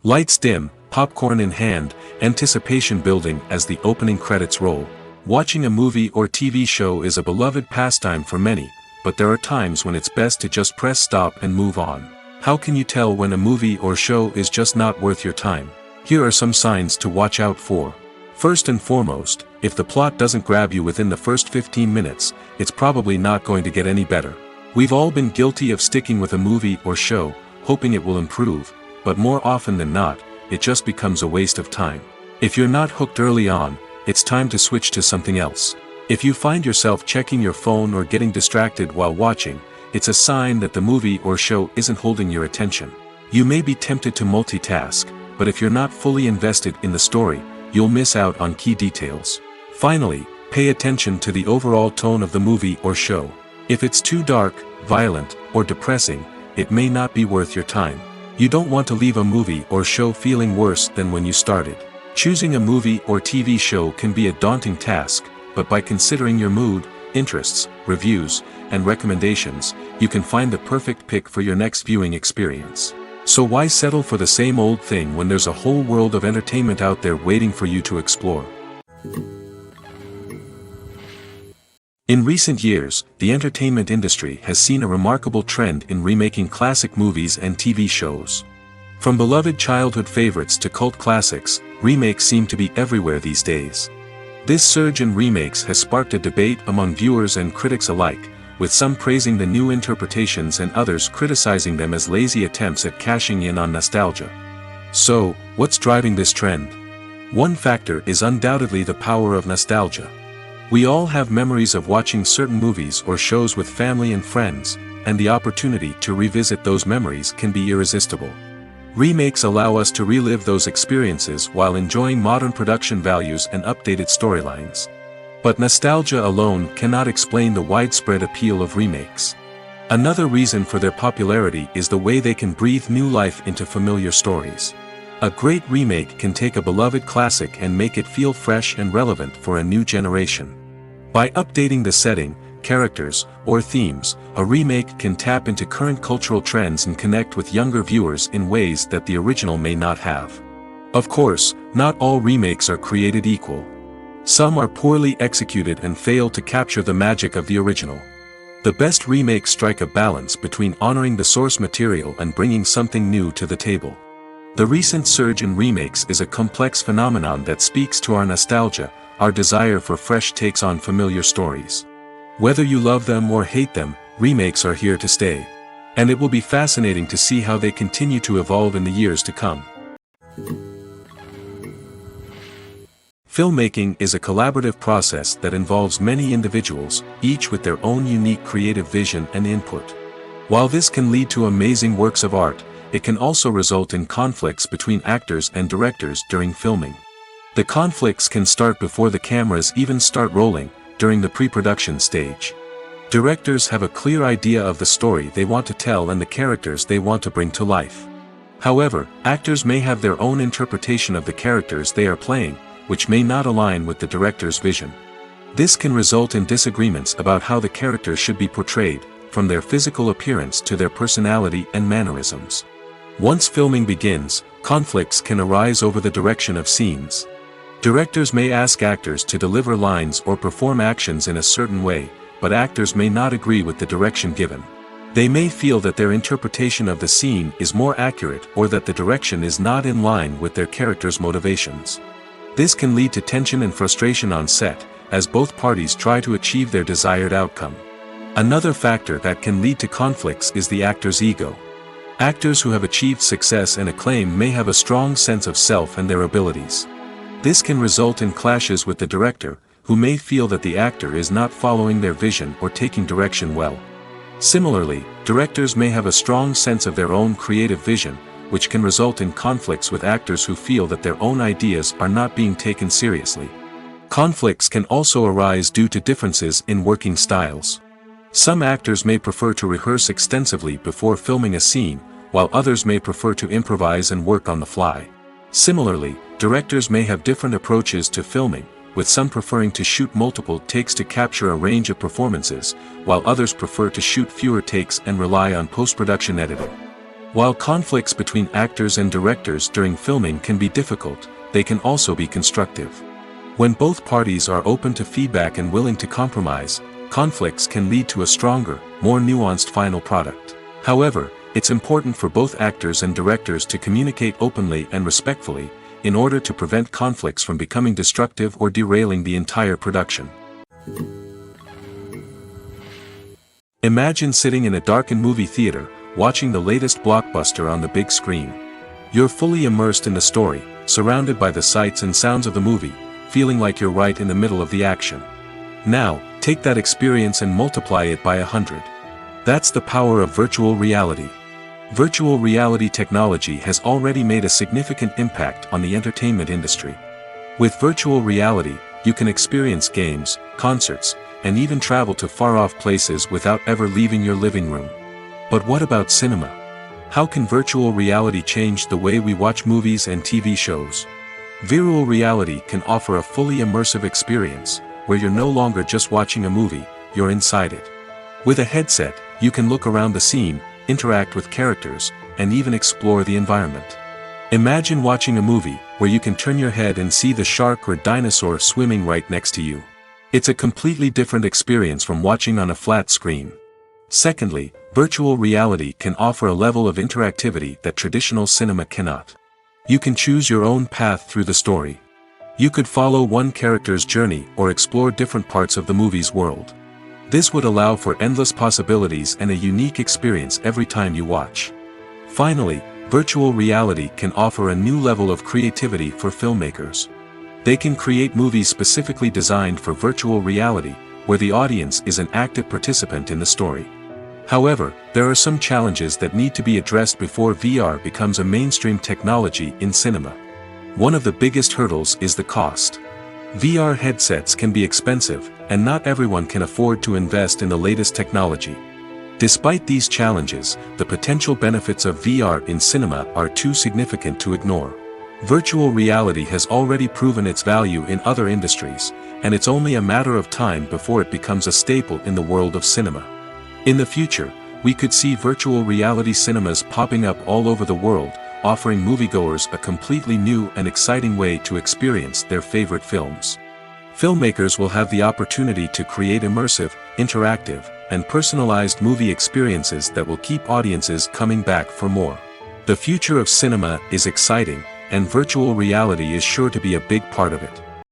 Lights dim, popcorn in hand, anticipation building as the opening credits roll. Watching a movie or TV show is a beloved pastime for many, but there are times when it's best to just press stop and move on. How can you tell when a movie or show is just not worth your time? Here are some signs to watch out for. First and foremost, if the plot doesn't grab you within the first 15 minutes, it's probably not going to get any better. We've all been guilty of sticking with a movie or show, hoping it will improve, but more often than not, it just becomes a waste of time. If you're not hooked early on, it's time to switch to something else. If you find yourself checking your phone or getting distracted while watching, it's a sign that the movie or show isn't holding your attention. You may be tempted to multitask, but if you're not fully invested in the story, you'll miss out on key details. Finally, pay attention to the overall tone of the movie or show. If it's too dark, violent, or depressing, it may not be worth your time. You don't want to leave a movie or show feeling worse than when you started. Choosing a movie or TV show can be a daunting task, but by considering your mood, interests, reviews, and recommendations, you can find the perfect pick for your next viewing experience. So why settle for the same old thing when there's a whole world of entertainment out there waiting for you to explore? In recent years, the entertainment industry has seen a remarkable trend in remaking classic movies and TV shows. From beloved childhood favorites to cult classics, remakes seem to be everywhere these days. This surge in remakes has sparked a debate among viewers and critics alike, with some praising the new interpretations and others criticizing them as lazy attempts at cashing in on nostalgia. So, what's driving this trend? One factor is undoubtedly the power of nostalgia. We all have memories of watching certain movies or shows with family and friends, and the opportunity to revisit those memories can be irresistible. Remakes allow us to relive those experiences while enjoying modern production values and updated storylines. But nostalgia alone cannot explain the widespread appeal of remakes. Another reason for their popularity is the way they can breathe new life into familiar stories. A great remake can take a beloved classic and make it feel fresh and relevant for a new generation. By updating the setting, characters, or themes, a remake can tap into current cultural trends and connect with younger viewers in ways that the original may not have. Of course, not all remakes are created equal. Some are poorly executed and fail to capture the magic of the original. The best remakes strike a balance between honoring the source material and bringing something new to the table. The recent surge in remakes is a complex phenomenon that speaks to our nostalgia, our desire for fresh takes on familiar stories. Whether you love them or hate them, remakes are here to stay. And it will be fascinating to see how they continue to evolve in the years to come. Filmmaking is a collaborative process that involves many individuals, each with their own unique creative vision and input. While this can lead to amazing works of art, it can also result in conflicts between actors and directors during filming. The conflicts can start before the cameras even start rolling, during the pre-production stage. Directors have a clear idea of the story they want to tell and the characters they want to bring to life. However, actors may have their own interpretation of the characters they are playing, which may not align with the director's vision. This can result in disagreements about how the characters should be portrayed, from their physical appearance to their personality and mannerisms. Once filming begins, conflicts can arise over the direction of scenes. Directors may ask actors to deliver lines or perform actions in a certain way, but actors may not agree with the direction given. They may feel that their interpretation of the scene is more accurate or that the direction is not in line with their character's motivations. This can lead to tension and frustration on set, as both parties try to achieve their desired outcome. Another factor that can lead to conflicts is the actor's ego. Actors who have achieved success and acclaim may have a strong sense of self and their abilities. This can result in clashes with the director, who may feel that the actor is not following their vision or taking direction well. Similarly, directors may have a strong sense of their own creative vision, which can result in conflicts with actors who feel that their own ideas are not being taken seriously. Conflicts can also arise due to differences in working styles. Some actors may prefer to rehearse extensively before filming a scene, while others may prefer to improvise and work on the fly. Similarly, directors may have different approaches to filming, with some preferring to shoot multiple takes to capture a range of performances, while others prefer to shoot fewer takes and rely on post-production editing. While conflicts between actors and directors during filming can be difficult, they can also be constructive. When both parties are open to feedback and willing to compromise, conflicts can lead to a stronger, more nuanced final product. However, it's important for both actors and directors to communicate openly and respectfully, in order to prevent conflicts from becoming destructive or derailing the entire production. Imagine sitting in a darkened movie theater, watching the latest blockbuster on the big screen. You're fully immersed in the story, surrounded by the sights and sounds of the movie, feeling like you're right in the middle of the action. Now, take that experience and multiply it by 100. That's the power of virtual reality. Virtual reality technology has already made a significant impact on the entertainment industry. With virtual reality, you can experience games, concerts, and even travel to far-off places without ever leaving your living room. But what about cinema? How can virtual reality change the way we watch movies and TV shows? Virtual reality can offer a fully immersive experience, where you're no longer just watching a movie, you're inside it. With a headset, you can look around the scene, interact with characters, and even explore the environment. Imagine watching a movie where you can turn your head and see the shark or dinosaur swimming right next to you. It's a completely different experience from watching on a flat screen. Secondly, virtual reality can offer a level of interactivity that traditional cinema cannot. You can choose your own path through the story. You could follow one character's journey or explore different parts of the movie's world. This would allow for endless possibilities and a unique experience every time you watch. Finally, virtual reality can offer a new level of creativity for filmmakers. They can create movies specifically designed for virtual reality, where the audience is an active participant in the story. However, there are some challenges that need to be addressed before VR becomes a mainstream technology in cinema. One of the biggest hurdles is the cost. VR headsets can be expensive, and not everyone can afford to invest in the latest technology. Despite these challenges, the potential benefits of VR in cinema are too significant to ignore. Virtual reality has already proven its value in other industries, and it's only a matter of time before it becomes a staple in the world of cinema. In the future, we could see virtual reality cinemas popping up all over the world, offering moviegoers a completely new and exciting way to experience their favorite films. Filmmakers will have the opportunity to create immersive, interactive, and personalized movie experiences that will keep audiences coming back for more. The future of cinema is exciting, and virtual reality is sure to be a big part of it.